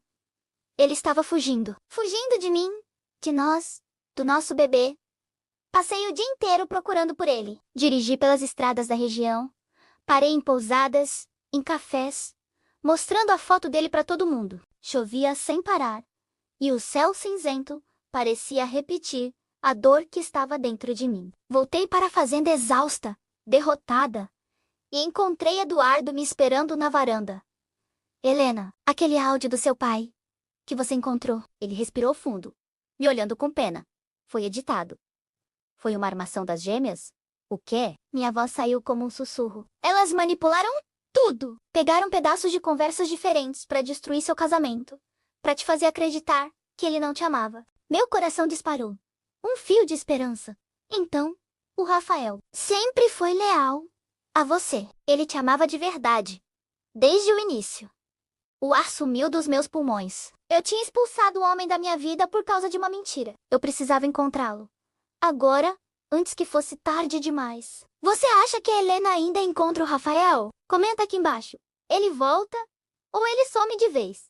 Ele estava fugindo. Fugindo de mim, de nós, do nosso bebê. Passei o dia inteiro procurando por ele. Dirigi pelas estradas da região. Parei em pousadas, em cafés, mostrando a foto dele para todo mundo. Chovia sem parar, e o céu cinzento parecia repetir a dor que estava dentro de mim. Voltei para a fazenda exausta, derrotada, e encontrei Eduardo me esperando na varanda. Helena, aquele áudio do seu pai que você encontrou. Ele respirou fundo, me olhando com pena. Foi editado. Foi uma armação das gêmeas? O quê? Minha voz saiu como um sussurro. Elas manipularam tudo. Pegaram pedaços de conversas diferentes para destruir seu casamento, para te fazer acreditar que ele não te amava. Meu coração disparou. Um fio de esperança. Então, o Rafael sempre foi leal a você. Ele te amava de verdade, desde o início. O ar sumiu dos meus pulmões. Eu tinha expulsado o homem da minha vida por causa de uma mentira. Eu precisava encontrá-lo. Agora, antes que fosse tarde demais. Você acha que a Helena ainda encontra o Rafael? Comenta aqui embaixo. Ele volta ou ele some de vez?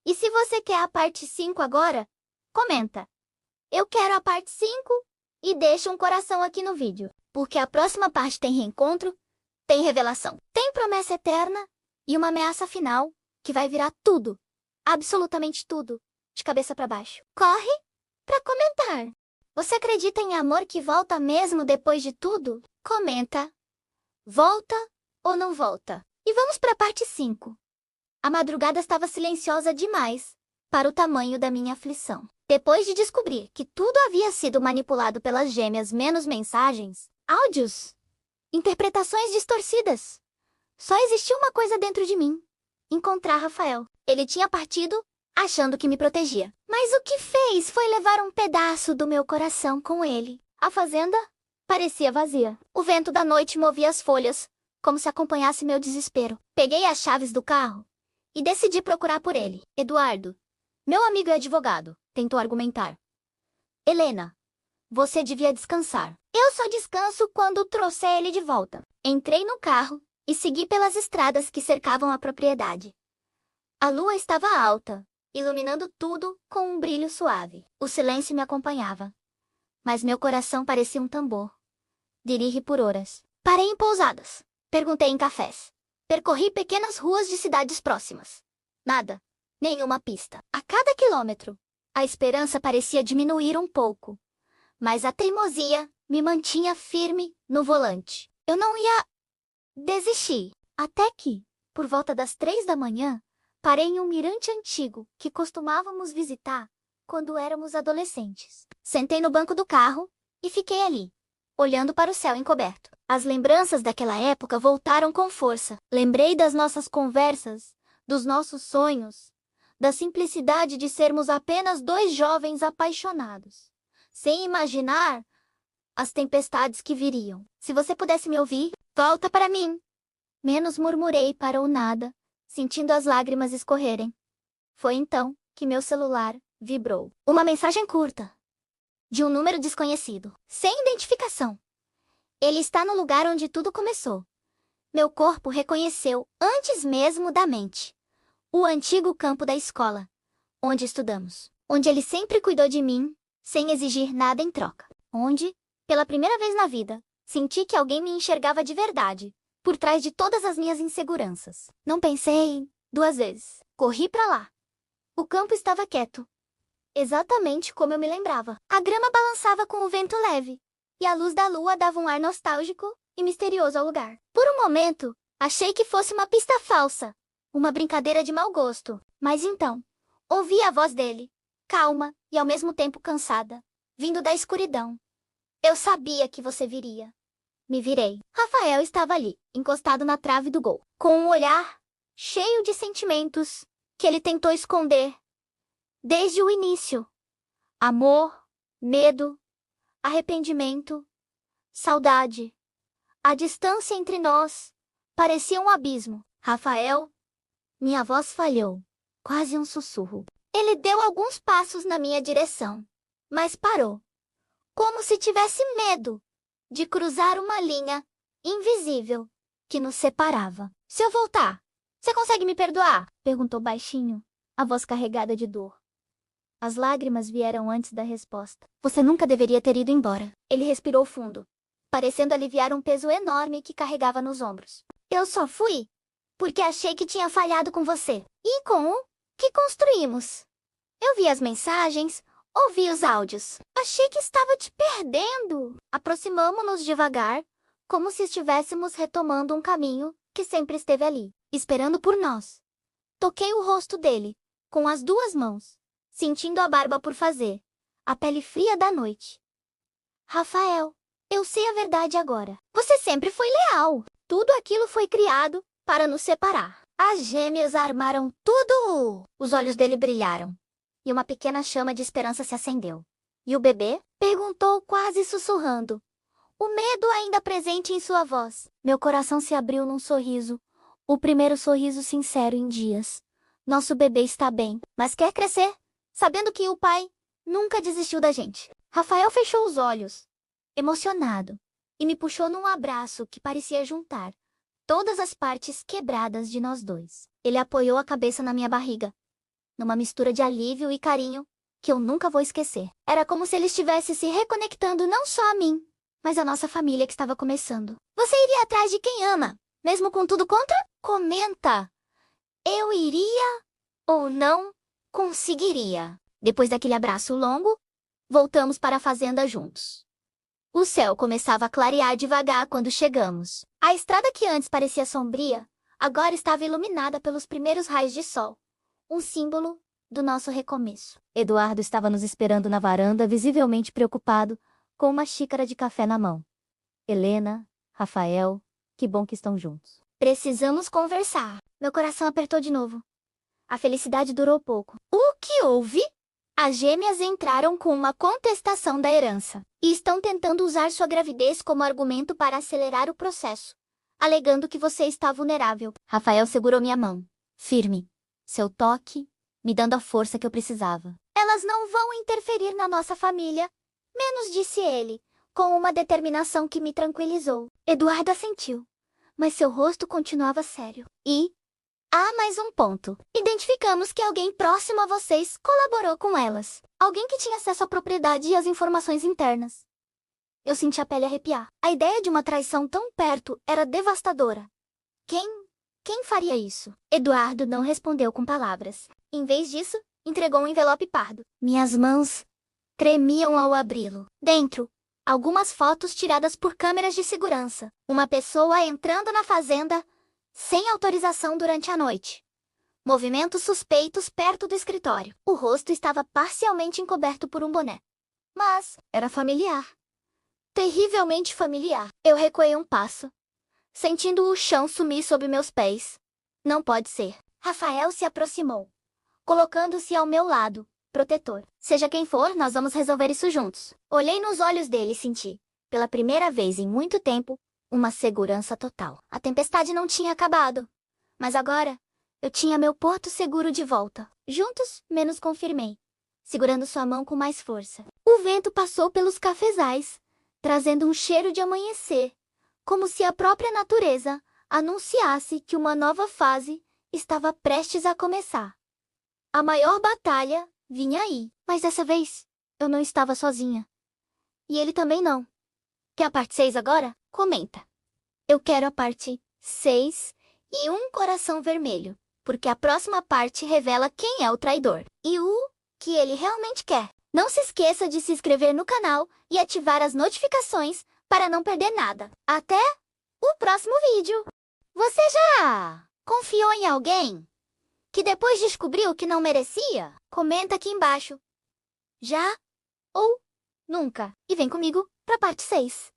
E se você quer a parte 5 agora, comenta. Eu quero a parte 5 e deixa um coração aqui no vídeo. Porque a próxima parte tem reencontro, tem revelação, tem promessa eterna e uma ameaça final que vai virar tudo, absolutamente tudo, de cabeça para baixo. Corre para comentar. Você acredita em amor que volta mesmo depois de tudo? Comenta. Volta ou não volta? E vamos para a parte 5. A madrugada estava silenciosa demais para o tamanho da minha aflição. Depois de descobrir que tudo havia sido manipulado pelas gêmeas menos mensagens, áudios, interpretações distorcidas, só existia uma coisa dentro de mim: encontrar Rafael. Ele tinha partido achando que me protegia. Mas o que fez foi levar um pedaço do meu coração com ele. A fazenda parecia vazia. O vento da noite movia as folhas, como se acompanhasse meu desespero. Peguei as chaves do carro e decidi procurar por ele. Eduardo, meu amigo é advogado, tentou argumentar. Helena, você devia descansar. Eu só descanso quando trouxer ele de volta. Entrei no carro e segui pelas estradas que cercavam a propriedade. A lua estava alta, iluminando tudo com um brilho suave. O silêncio me acompanhava, mas meu coração parecia um tambor. Dirigi por horas. Parei em pousadas. Perguntei em cafés. Percorri pequenas ruas de cidades próximas. Nada. Nenhuma pista. A cada quilômetro, a esperança parecia diminuir um pouco, mas a teimosia me mantinha firme no volante. Eu não ia desistir. Até que, por volta das 3 da manhã, parei em um mirante antigo que costumávamos visitar quando éramos adolescentes. Sentei no banco do carro e fiquei ali, olhando para o céu encoberto. As lembranças daquela época voltaram com força. Lembrei das nossas conversas, dos nossos sonhos, da simplicidade de sermos apenas dois jovens apaixonados, sem imaginar as tempestades que viriam. Se você pudesse me ouvir, volta para mim. Menos murmurei para o nada, sentindo as lágrimas escorrerem. Foi então que meu celular vibrou. Uma mensagem curta, de um número desconhecido, sem identificação. Ele está no lugar onde tudo começou. Meu corpo reconheceu antes mesmo da mente. O antigo campo da escola, onde estudamos. Onde ele sempre cuidou de mim, sem exigir nada em troca. Onde, pela primeira vez na vida, senti que alguém me enxergava de verdade, por trás de todas as minhas inseguranças. Não pensei 2 vezes. Corri para lá. O campo estava quieto, exatamente como eu me lembrava. A grama balançava com o vento leve, e a luz da lua dava um ar nostálgico e misterioso ao lugar. Por um momento, achei que fosse uma pista falsa, uma brincadeira de mau gosto. Mas então, Ouvi a voz dele, calma e ao mesmo tempo cansada, vindo da escuridão. Eu sabia que você viria. Me virei. Rafael estava ali, encostado na trave do gol, com um olhar cheio de sentimentos que ele tentou esconder desde o início. Amor, medo, arrependimento, saudade. A distância entre nós parecia um abismo. Rafael, minha voz falhou, quase um sussurro. Ele deu alguns passos na minha direção, mas parou, como se tivesse medo de cruzar uma linha invisível que nos separava. Se eu voltar, você consegue me perdoar? Perguntou baixinho, a voz carregada de dor. As lágrimas vieram antes da resposta. Você nunca deveria ter ido embora. Ele respirou fundo, parecendo aliviar um peso enorme que carregava nos ombros. Eu só fui porque achei que tinha falhado com você. E com o que construímos. Eu vi as mensagens, ouvi os áudios. Achei que estava te perdendo. Aproximamo-nos devagar, como se estivéssemos retomando um caminho que sempre esteve ali, esperando por nós. Toquei o rosto dele, com as duas mãos, sentindo a barba por fazer, a pele fria da noite. Rafael, eu sei a verdade agora. Você sempre foi leal. Tudo aquilo foi criado para nos separar. As gêmeas armaram tudo. Os olhos dele brilharam, e uma pequena chama de esperança se acendeu. E o bebê? Perguntou quase sussurrando, o medo ainda presente em sua voz. Meu coração se abriu num sorriso, o primeiro sorriso sincero em dias. Nosso bebê está bem, mas quer crescer, sabendo que o pai nunca desistiu da gente. Rafael fechou os olhos, emocionado, e me puxou num abraço que parecia juntar todas as partes quebradas de nós dois. Ele apoiou a cabeça na minha barriga, numa mistura de alívio e carinho que eu nunca vou esquecer. Era como se ele estivesse se reconectando não só a mim, mas a nossa família que estava começando. Você iria atrás de quem ama, mesmo com tudo contra? Comenta! Eu iria ou não conseguiria. Depois daquele abraço longo, voltamos para a fazenda juntos. O céu começava a clarear devagar quando chegamos. A estrada que antes parecia sombria, agora estava iluminada pelos primeiros raios de sol, um símbolo do nosso recomeço. Eduardo estava nos esperando na varanda, visivelmente preocupado, com uma xícara de café na mão. Helena, Rafael, que bom que estão juntos. Precisamos conversar. Meu coração apertou de novo. A felicidade durou pouco. O que houve? As gêmeas entraram com uma contestação da herança e estão tentando usar sua gravidez como argumento para acelerar o processo, alegando que você está vulnerável. Rafael segurou minha mão, firme, seu toque, me dando a força que eu precisava. Elas não vão interferir na nossa família, menos disse ele, com uma determinação que me tranquilizou. Eduardo assentiu, mas seu rosto continuava sério. E há mais um ponto. Identificamos que alguém próximo a vocês colaborou com elas. Alguém que tinha acesso à propriedade e às informações internas. Eu senti a pele arrepiar. A ideia de uma traição tão perto era devastadora. Quem faria isso? Eduardo não respondeu com palavras. Em vez disso, entregou um envelope pardo. Minhas mãos tremiam ao abri-lo. Dentro, algumas fotos tiradas por câmeras de segurança. Uma pessoa entrando na fazenda sem autorização durante a noite. Movimentos suspeitos perto do escritório. O rosto estava parcialmente encoberto por um boné. Mas era familiar. Terrivelmente familiar. Eu recuei um passo, sentindo o chão sumir sob meus pés. Não pode ser. Rafael se aproximou, colocando-se ao meu lado, protetor. Seja quem for, nós vamos resolver isso juntos. Olhei nos olhos dele e senti, pela primeira vez em muito tempo, uma segurança total. A tempestade não tinha acabado, mas agora eu tinha meu porto seguro de volta. Juntos, menos confirmei, segurando sua mão com mais força. O vento passou pelos cafezais, trazendo um cheiro de amanhecer, como se a própria natureza anunciasse que uma nova fase estava prestes a começar. A maior batalha vinha aí, mas dessa vez eu não estava sozinha. E ele também não. Quer a parte 6 agora? Comenta. Eu quero a parte 6 e um coração vermelho, porque a próxima parte revela quem é o traidor e o que ele realmente quer. Não se esqueça de se inscrever no canal e ativar as notificações para não perder nada. Até o próximo vídeo! Você já confiou em alguém? que depois descobriu que não merecia? Comenta aqui embaixo. Já? Ou nunca? E vem comigo pra parte 6.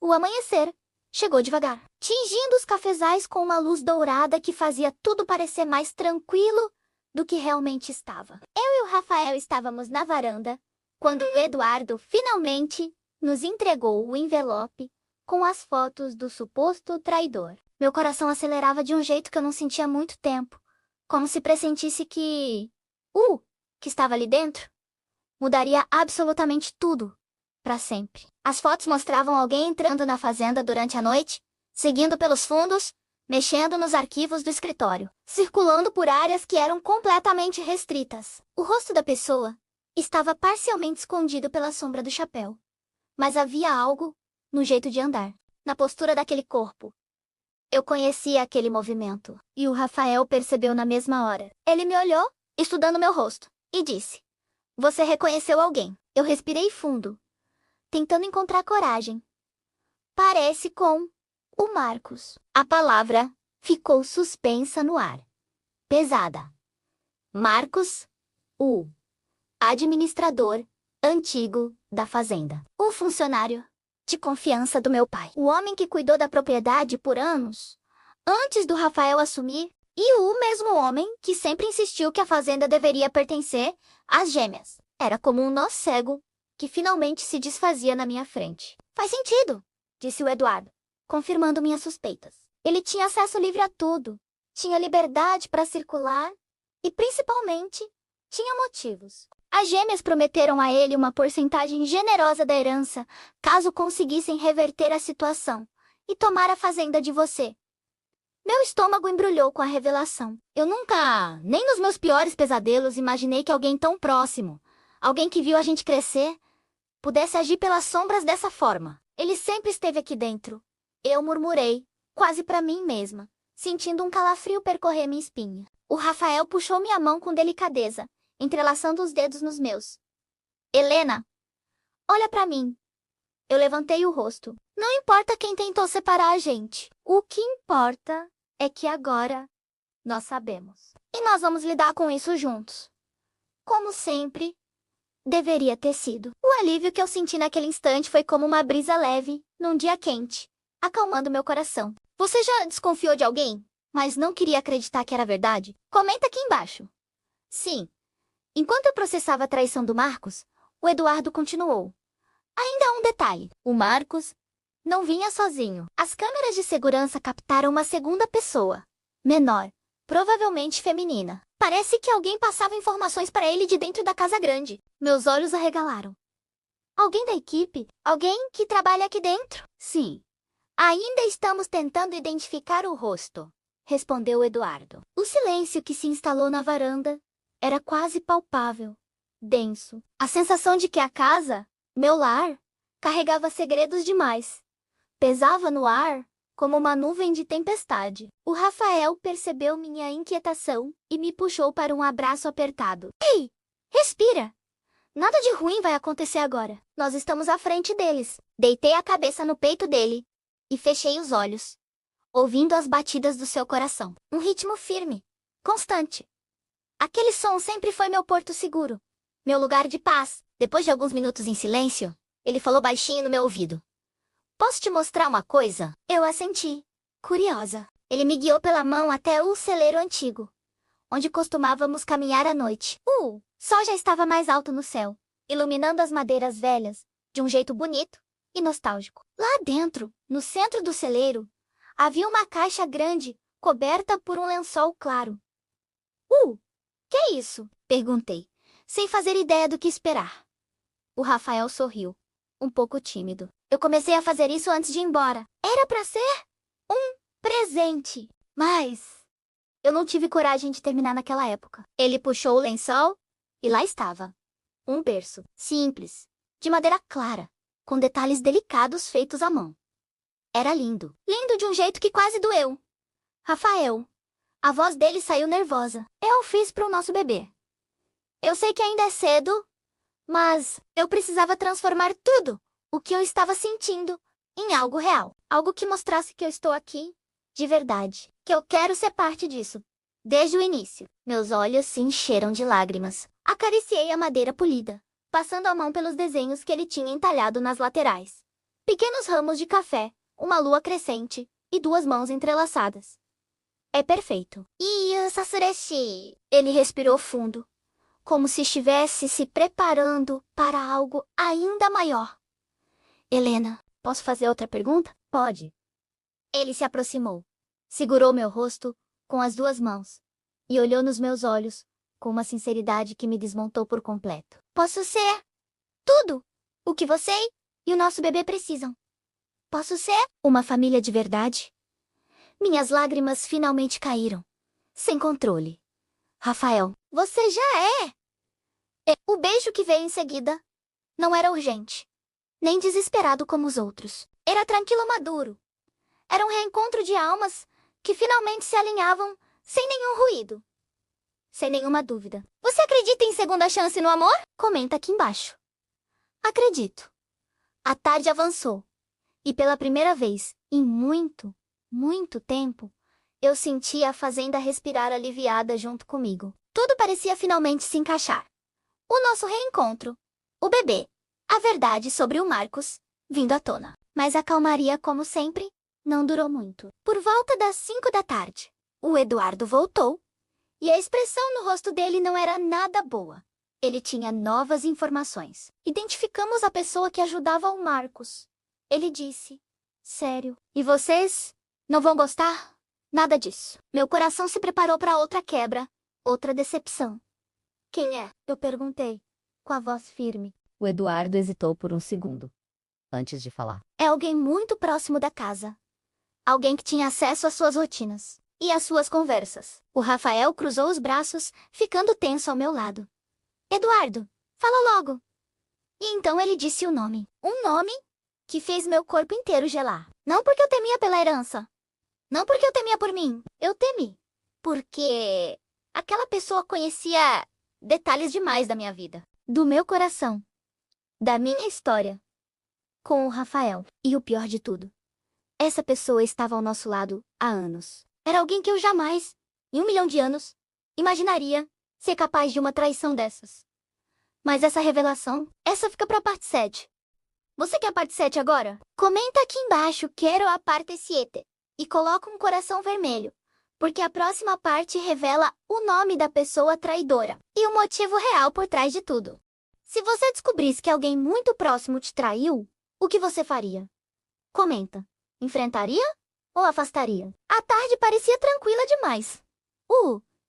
O amanhecer chegou devagar, tingindo os cafezais com uma luz dourada que fazia tudo parecer mais tranquilo do que realmente estava. Eu e o Rafael estávamos na varanda, quando o Eduardo finalmente nos entregou o envelope com as fotos do suposto traidor. Meu coração acelerava de um jeito que eu não sentia há muito tempo, como se pressentisse que estava ali dentro, mudaria absolutamente tudo, para sempre. As fotos mostravam alguém entrando na fazenda durante a noite, seguindo pelos fundos, mexendo nos arquivos do escritório, circulando por áreas que eram completamente restritas. O rosto da pessoa estava parcialmente escondido pela sombra do chapéu, mas havia algo no jeito de andar, na postura daquele corpo. Eu conhecia aquele movimento, e o Rafael percebeu na mesma hora. Ele me olhou, estudando meu rosto, e disse: "Você reconheceu alguém." Eu respirei fundo, tentando encontrar coragem. "Parece com o Marcos." A palavra ficou suspensa no ar, pesada. Marcos, o administrador antigo da fazenda. O funcionário de confiança do meu pai. O homem que cuidou da propriedade por anos, antes do Rafael assumir, e o mesmo homem que sempre insistiu que a fazenda deveria pertencer às gêmeas. Era como um nó cego que finalmente se desfazia na minha frente. "Faz sentido", disse o Eduardo, confirmando minhas suspeitas. Ele tinha acesso livre a tudo, tinha liberdade para circular e, principalmente, tinha motivos. As gêmeas prometeram a ele uma porcentagem generosa da herança, caso conseguissem reverter a situação e tomar a fazenda de você. Meu estômago embrulhou com a revelação. Eu nunca, nem nos meus piores pesadelos, imaginei que alguém tão próximo, alguém que viu a gente crescer, pudesse agir pelas sombras dessa forma. Ele sempre esteve aqui dentro. Eu murmurei, quase para mim mesma, sentindo um calafrio percorrer minha espinha. O Rafael puxou minha mão com delicadeza, entrelaçando os dedos nos meus. "Helena, olha para mim." Eu levantei o rosto. "Não importa quem tentou separar a gente. O que importa é que agora nós sabemos. E nós vamos lidar com isso juntos. Como sempre deveria ter sido." O alívio que eu senti naquele instante foi como uma brisa leve, num dia quente, acalmando meu coração. Você já desconfiou de alguém, mas não queria acreditar que era verdade? Comenta aqui embaixo. Sim. Enquanto eu processava a traição do Marcos, o Eduardo continuou. "Ainda há um detalhe. O Marcos não vinha sozinho. As câmeras de segurança captaram uma segunda pessoa, menor, provavelmente feminina. Parece que alguém passava informações para ele de dentro da casa grande." Meus olhos arregalaram. "Alguém da equipe? Alguém que trabalha aqui dentro?" "Sim. Ainda estamos tentando identificar o rosto", respondeu Eduardo. O silêncio que se instalou na varanda era quase palpável, denso. A sensação de que a casa, meu lar, carregava segredos demais. Pesava no ar, como uma nuvem de tempestade. O Rafael percebeu minha inquietação e me puxou para um abraço apertado. "Ei, respira! Nada de ruim vai acontecer agora. Nós estamos à frente deles." Deitei a cabeça no peito dele e fechei os olhos, ouvindo as batidas do seu coração. Um ritmo firme, constante. Aquele som sempre foi meu porto seguro, meu lugar de paz. Depois de alguns minutos em silêncio, ele falou baixinho no meu ouvido. "Posso te mostrar uma coisa?" Eu assenti, curiosa. Ele me guiou pela mão até o celeiro antigo, onde costumávamos caminhar à noite. O sol já estava mais alto no céu, iluminando as madeiras velhas, de um jeito bonito e nostálgico. Lá dentro, no centro do celeiro, havia uma caixa grande, coberta por um lençol claro. Que é isso?" perguntei, sem fazer ideia do que esperar. O Rafael sorriu, um pouco tímido. "Eu comecei a fazer isso antes de ir embora. Era para ser um presente, mas eu não tive coragem de terminar naquela época." Ele puxou o lençol e lá estava. Um berço, simples, de madeira clara, com detalhes delicados feitos à mão. Era lindo. Lindo de um jeito que quase doeu. "Rafael." A voz dele saiu nervosa. "Eu fiz para o nosso bebê. Eu sei que ainda é cedo, mas eu precisava transformar tudo o que eu estava sentindo em algo real. Algo que mostrasse que eu estou aqui, de verdade. Que eu quero ser parte disso." Desde o início, meus olhos se encheram de lágrimas. Acariciei a madeira polida, passando a mão pelos desenhos que ele tinha entalhado nas laterais. Pequenos ramos de café, uma lua crescente e duas mãos entrelaçadas. É perfeito. E Sasureshi. Ele respirou fundo, como se estivesse se preparando para algo ainda maior. Helena, posso fazer outra pergunta? Pode. Ele se aproximou, segurou meu rosto com as duas mãos e olhou nos meus olhos com uma sinceridade que me desmontou por completo. Posso ser tudo o que você e o nosso bebê precisam. Posso ser uma família de verdade? Minhas lágrimas finalmente caíram, sem controle. Rafael, você já é! O beijo que veio em seguida não era urgente, nem desesperado como os outros. Era tranquilo maduro. Era um reencontro de almas que finalmente se alinhavam sem nenhum ruído. Sem nenhuma dúvida. Você acredita em segunda chance no amor? Comenta aqui embaixo. Acredito. A tarde avançou. E pela primeira vez, em muito, muito tempo, eu senti a fazenda respirar aliviada junto comigo. Tudo parecia finalmente se encaixar. O nosso reencontro. O bebê. A verdade sobre o Marcos, vindo à tona. Mas a calmaria, como sempre, não durou muito. Por volta das 5 da tarde, o Eduardo voltou, e a expressão no rosto dele não era nada boa. Ele tinha novas informações. Identificamos a pessoa que ajudava o Marcos. Ele disse, sério. E vocês não vão gostar? Nada disso. Meu coração se preparou para outra quebra, outra decepção. Quem é? Eu perguntei, com a voz firme. O Eduardo hesitou por um segundo, antes de falar. É alguém muito próximo da casa. Alguém que tinha acesso às suas rotinas e às suas conversas. O Rafael cruzou os braços, ficando tenso ao meu lado. Eduardo, fala logo. E então ele disse o nome. Um nome que fez meu corpo inteiro gelar. Não porque eu temia pela herança. Não porque eu temia por mim. Eu temi. Porque aquela pessoa conhecia detalhes demais da minha vida. Do meu coração. Da minha história. Com o Rafael. E o pior de tudo. Essa pessoa estava ao nosso lado há anos. Era alguém que eu jamais, em 1 milhão de anos, imaginaria ser capaz de uma traição dessas. Mas essa revelação, essa fica pra parte 7. Você quer a parte 7 agora? Comenta aqui embaixo, quero a parte 7. E coloca um coração vermelho, porque a próxima parte revela o nome da pessoa traidora e o motivo real por trás de tudo. Se você descobrisse que alguém muito próximo te traiu, o que você faria? Comenta. Enfrentaria ou afastaria? A tarde parecia tranquila demais.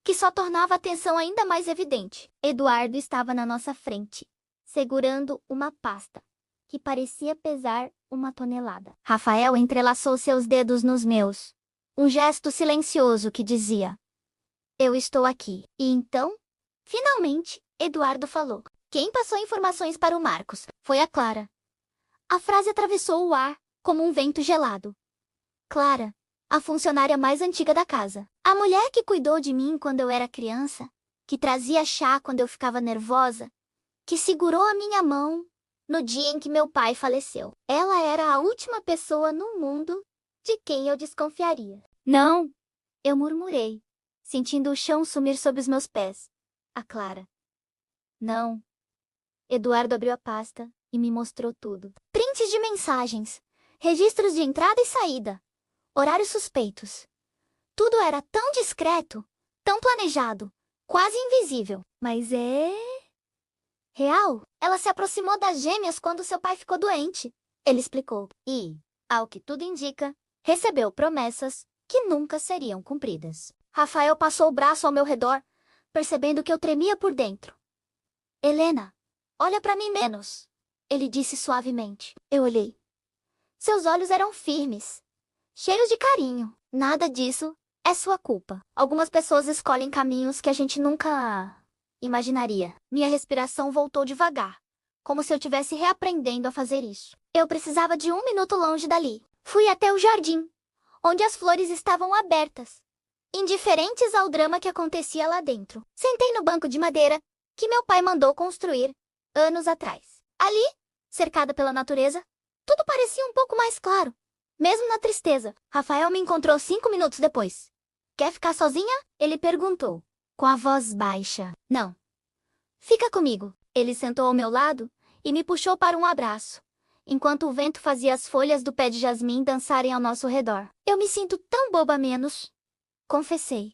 Que só tornava a tensão ainda mais evidente. Eduardo estava na nossa frente, segurando uma pasta, que parecia pesar 1 tonelada. Rafael entrelaçou seus dedos nos meus. Um gesto silencioso que dizia, eu estou aqui. E então, finalmente, Eduardo falou. Quem passou informações para o Marcos foi a Clara. A frase atravessou o ar como um vento gelado. Clara, a funcionária mais antiga da casa. A mulher que cuidou de mim quando eu era criança, que trazia chá quando eu ficava nervosa, que segurou a minha mão no dia em que meu pai faleceu. Ela era a última pessoa no mundo de quem eu desconfiaria. Não, eu murmurei, sentindo o chão sumir sob os meus pés. A Clara. Não. Eduardo abriu a pasta e me mostrou tudo. Prints de mensagens, registros de entrada e saída, horários suspeitos. Tudo era tão discreto, tão planejado, quase invisível. Mas é real. Ela se aproximou das gêmeas quando seu pai ficou doente. Ele explicou. E, ao que tudo indica, recebeu promessas que nunca seriam cumpridas. Rafael passou o braço ao meu redor, percebendo que eu tremia por dentro. Helena, olha pra mim menos. Ele disse suavemente. Eu olhei. Seus olhos eram firmes, cheios de carinho. Nada disso é sua culpa. Algumas pessoas escolhem caminhos que a gente nunca imaginaria. Minha respiração voltou devagar, como se eu tivesse reaprendendo a fazer isso. Eu precisava de 1 minuto longe dali. Fui até o jardim, onde as flores estavam abertas, indiferentes ao drama que acontecia lá dentro. Sentei no banco de madeira que meu pai mandou construir anos atrás. Ali, cercada pela natureza, tudo parecia um pouco mais claro, mesmo na tristeza. Rafael me encontrou 5 minutos depois. Quer ficar sozinha? Ele perguntou, com a voz baixa. Não. Fica comigo. Ele sentou ao meu lado e me puxou para um abraço, enquanto o vento fazia as folhas do pé de jasmim dançarem ao nosso redor. Eu me sinto tão boba a menos, confessei,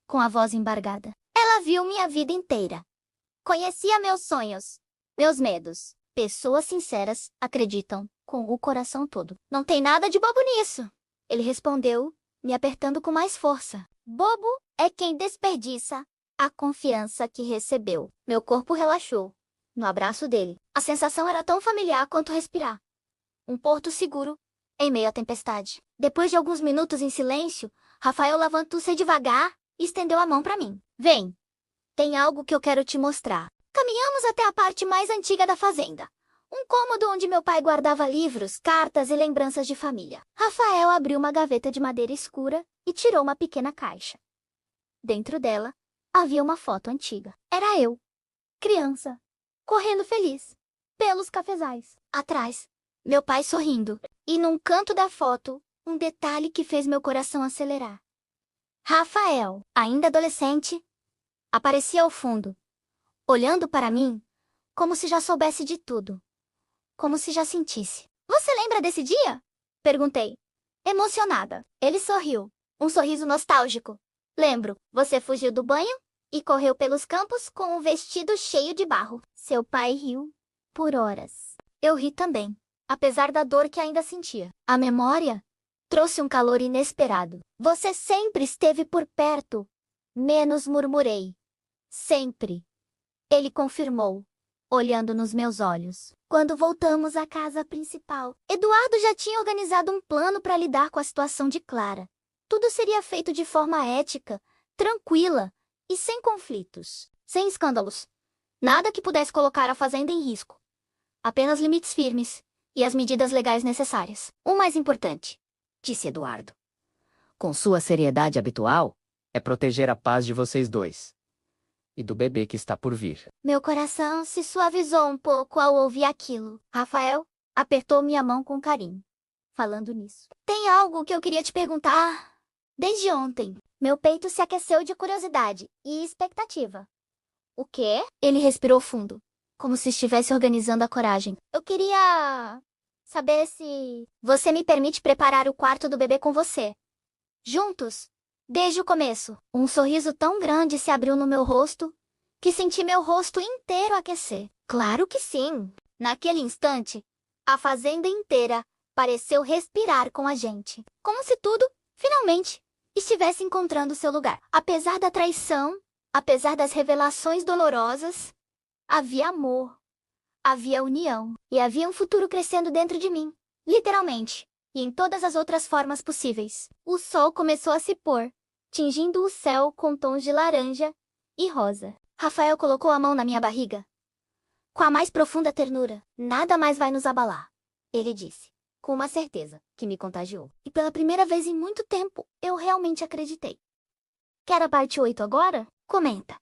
com a voz embargada. Ela viu minha vida inteira. Conhecia meus sonhos, meus medos. Pessoas sinceras acreditam com o coração todo. Não tem nada de bobo nisso, ele respondeu, me apertando com mais força. Bobo é quem desperdiça a confiança que recebeu. Meu corpo relaxou no abraço dele. A sensação era tão familiar quanto respirar. Um porto seguro em meio à tempestade. Depois de alguns minutos em silêncio, Rafael levantou-se devagar e estendeu a mão para mim. Vem, tem algo que eu quero te mostrar. Caminhamos até a parte mais antiga da fazenda. Um cômodo onde meu pai guardava livros, cartas e lembranças de família. Rafael abriu uma gaveta de madeira escura e tirou uma pequena caixa. Dentro dela, havia uma foto antiga. Era eu, criança, correndo feliz pelos cafezais. Atrás, meu pai sorrindo. E num canto da foto, um detalhe que fez meu coração acelerar. Rafael, ainda adolescente, aparecia ao fundo, olhando para mim, como se já soubesse de tudo. Como se já sentisse. Você lembra desse dia? Perguntei, emocionada. Ele sorriu, um sorriso nostálgico. Lembro, você fugiu do banho e correu pelos campos com um vestido cheio de barro. Seu pai riu por horas. Eu ri também, apesar da dor que ainda sentia. A memória trouxe um calor inesperado. Você sempre esteve por perto. Menos murmurei. Sempre. Ele confirmou, olhando nos meus olhos. Quando voltamos à casa principal, Eduardo já tinha organizado um plano para lidar com a situação de Clara. Tudo seria feito de forma ética, tranquila e sem conflitos. Sem escândalos. Nada que pudesse colocar a fazenda em risco. Apenas limites firmes e as medidas legais necessárias. O mais importante, disse Eduardo, Com sua seriedade habitual, é proteger a paz de vocês dois. E do bebê que está por vir. Meu coração se suavizou um pouco ao ouvir aquilo. Rafael apertou minha mão com carinho. Falando nisso, tem algo que eu queria te perguntar. Desde ontem, meu peito se aqueceu de curiosidade e expectativa. O quê? Ele respirou fundo, como se estivesse organizando a coragem. Eu queria saber se você me permite preparar o quarto do bebê com você. Juntos. Desde o começo, um sorriso tão grande se abriu no meu rosto que senti meu rosto inteiro aquecer. Claro que sim! Naquele instante, a fazenda inteira pareceu respirar com a gente. Como se tudo, finalmente, estivesse encontrando seu lugar. Apesar da traição, apesar das revelações dolorosas, havia amor, havia união e havia um futuro crescendo dentro de mim. Literalmente, e em todas as outras formas possíveis. O sol começou a se pôr, tingindo o céu com tons de laranja e rosa. Rafael colocou a mão na minha barriga. Com a mais profunda ternura. Nada mais vai nos abalar, ele disse, com uma certeza que me contagiou. E pela primeira vez em muito tempo, eu realmente acreditei. Quer a parte 8 agora? Comenta.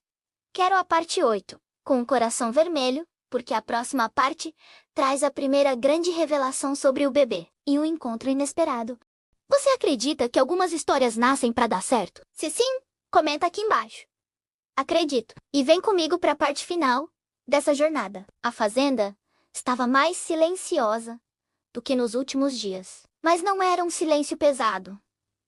Quero a parte 8, com o coração vermelho, porque a próxima parte traz a primeira grande revelação sobre o bebê e um encontro inesperado. Você acredita que algumas histórias nascem para dar certo? Se sim, comenta aqui embaixo. Acredito. E vem comigo para a parte final dessa jornada. A fazenda estava mais silenciosa do que nos últimos dias. Mas não era um silêncio pesado.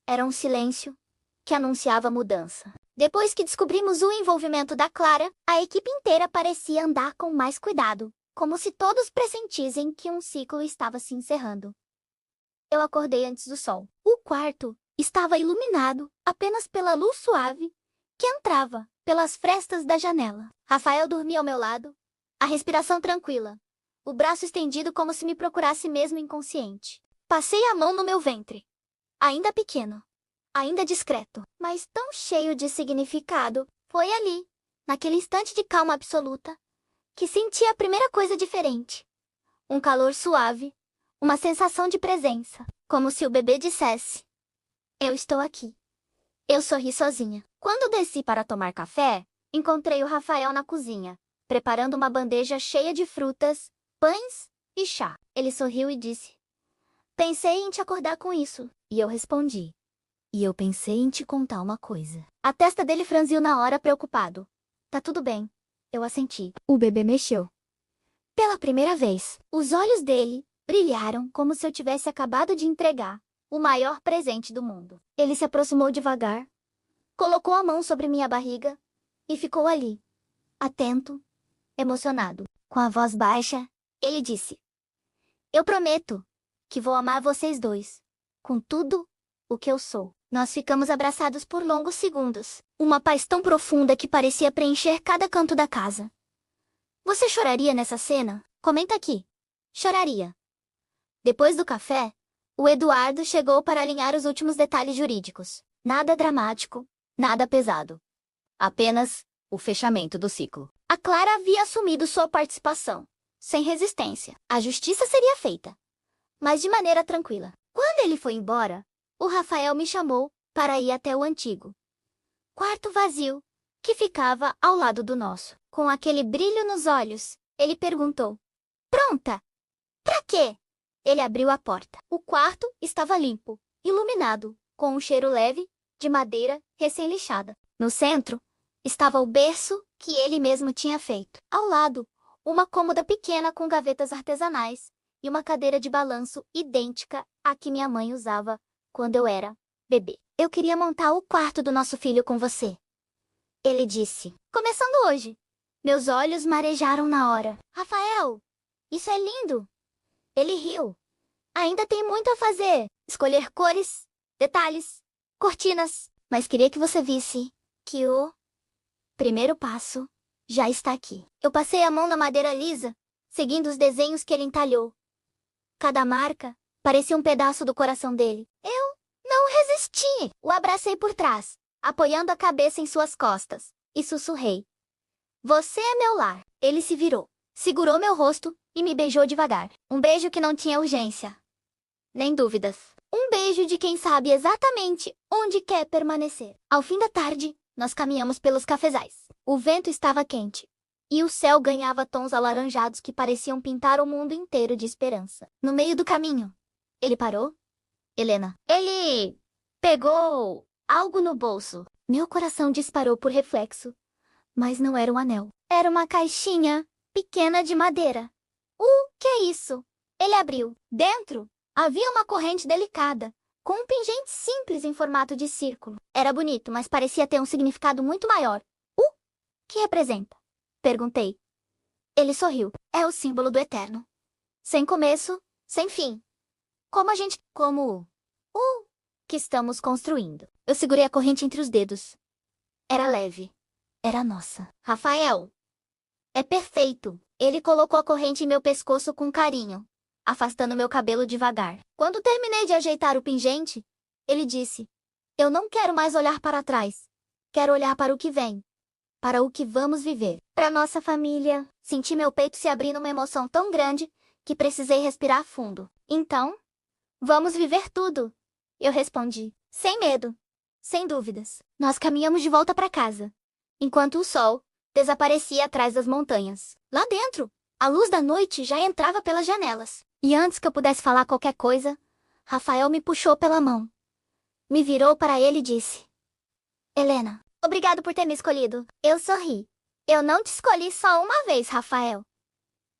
Era um silêncio que anunciava mudança. Depois que descobrimos o envolvimento da Clara, a equipe inteira parecia andar com mais cuidado, como se todos pressentissem que um ciclo estava se encerrando. Eu acordei antes do sol. O quarto estava iluminado apenas pela luz suave que entrava pelas frestas da janela. Rafael dormia ao meu lado, a respiração tranquila, o braço estendido como se me procurasse mesmo inconsciente. Passei a mão no meu ventre. Ainda pequeno, ainda discreto, mas tão cheio de significado. Foi ali, naquele instante de calma absoluta, que senti a primeira coisa diferente. Um calor suave, uma sensação de presença, como se o bebê dissesse: eu estou aqui. Eu sorri sozinha. Quando desci para tomar café, encontrei o Rafael na cozinha, preparando uma bandeja cheia de frutas, pães e chá. Ele sorriu e disse: pensei em te acordar com isso. E eu respondi: E eu pensei em te contar uma coisa. A testa dele franziu na hora, preocupado. Tá tudo bem. Eu assenti. O bebê mexeu. Pela primeira vez, os olhos dele brilharam como se eu tivesse acabado de entregar o maior presente do mundo. Ele se aproximou devagar, colocou a mão sobre minha barriga e ficou ali, atento, emocionado. Com a voz baixa, ele disse: Eu prometo que vou amar vocês dois, com tudo o que eu sou. Nós ficamos abraçados por longos segundos, uma paz tão profunda que parecia preencher cada canto da casa. Você choraria nessa cena? Comenta aqui. Choraria. Depois do café, o Eduardo chegou para alinhar os últimos detalhes jurídicos. Nada dramático, nada pesado. Apenas o fechamento do ciclo. A Clara havia assumido sua participação, sem resistência. A justiça seria feita, mas de maneira tranquila. Quando ele foi embora, o Rafael me chamou para ir até o antigo quarto vazio, que ficava ao lado do nosso. Com aquele brilho nos olhos, ele perguntou: Pronta? Pra quê? Ele abriu a porta. O quarto estava limpo, iluminado, com um cheiro leve, de madeira recém-lixada. No centro, estava o berço que ele mesmo tinha feito. Ao lado, uma cômoda pequena com gavetas artesanais e uma cadeira de balanço idêntica à que minha mãe usava quando eu era bebê. Eu queria montar o quarto do nosso filho com você. Ele disse, começando hoje. Meus olhos marejaram na hora. Rafael, isso é lindo. Ele riu. Ainda tem muito a fazer. Escolher cores, detalhes, cortinas. Mas queria que você visse que o primeiro passo já está aqui. Eu passei a mão na madeira lisa, seguindo os desenhos que ele entalhou. Cada marca parecia um pedaço do coração dele. Eu não resisti. O abracei por trás, apoiando a cabeça em suas costas, e sussurrei: Você é meu lar. Ele se virou, segurou meu rosto e me beijou devagar. Um beijo que não tinha urgência, nem dúvidas. Um beijo de quem sabe exatamente onde quer permanecer. Ao fim da tarde, nós caminhamos pelos cafezais. O vento estava quente, e o céu ganhava tons alaranjados que pareciam pintar o mundo inteiro de esperança. No meio do caminho, ele parou. Helena, ele pegou algo no bolso. Meu coração disparou por reflexo, mas não era um anel. Era uma caixinha pequena de madeira. Que é isso? Ele abriu. Dentro havia uma corrente delicada, com um pingente simples em formato de círculo. Era bonito, mas parecia ter um significado muito maior. Que representa? Perguntei. Ele sorriu. É o símbolo do eterno. Sem começo, sem fim. Como o que estamos construindo. Eu segurei a corrente entre os dedos. Era leve. Era nossa. Rafael. É perfeito. Ele colocou a corrente em meu pescoço com carinho, afastando meu cabelo devagar. Quando terminei de ajeitar o pingente, ele disse: Eu não quero mais olhar para trás. Quero olhar para o que vem. Para o que vamos viver. Para nossa família. Senti meu peito se abrir numa emoção tão grande que precisei respirar fundo. Então, vamos viver tudo. Eu respondi, sem medo, sem dúvidas. Nós caminhamos de volta para casa, enquanto o sol desaparecia atrás das montanhas. Lá dentro, a luz da noite já entrava pelas janelas. E antes que eu pudesse falar qualquer coisa, Rafael me puxou pela mão. Me virou para ele e disse: Helena, obrigado por ter me escolhido. Eu sorri. Eu não te escolhi só uma vez, Rafael.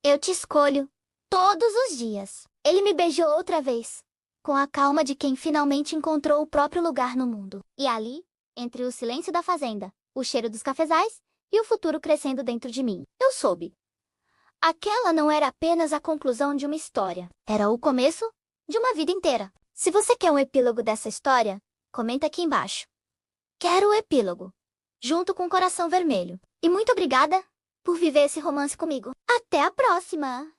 Eu te escolho todos os dias. Ele me beijou outra vez, com a calma de quem finalmente encontrou o próprio lugar no mundo. E ali, entre o silêncio da fazenda, o cheiro dos cafezais e o futuro crescendo dentro de mim, eu soube. Aquela não era apenas a conclusão de uma história. Era o começo de uma vida inteira. Se você quer um epílogo dessa história, comenta aqui embaixo. Quero o epílogo, junto com o coração vermelho. E muito obrigada por viver esse romance comigo. Até a próxima!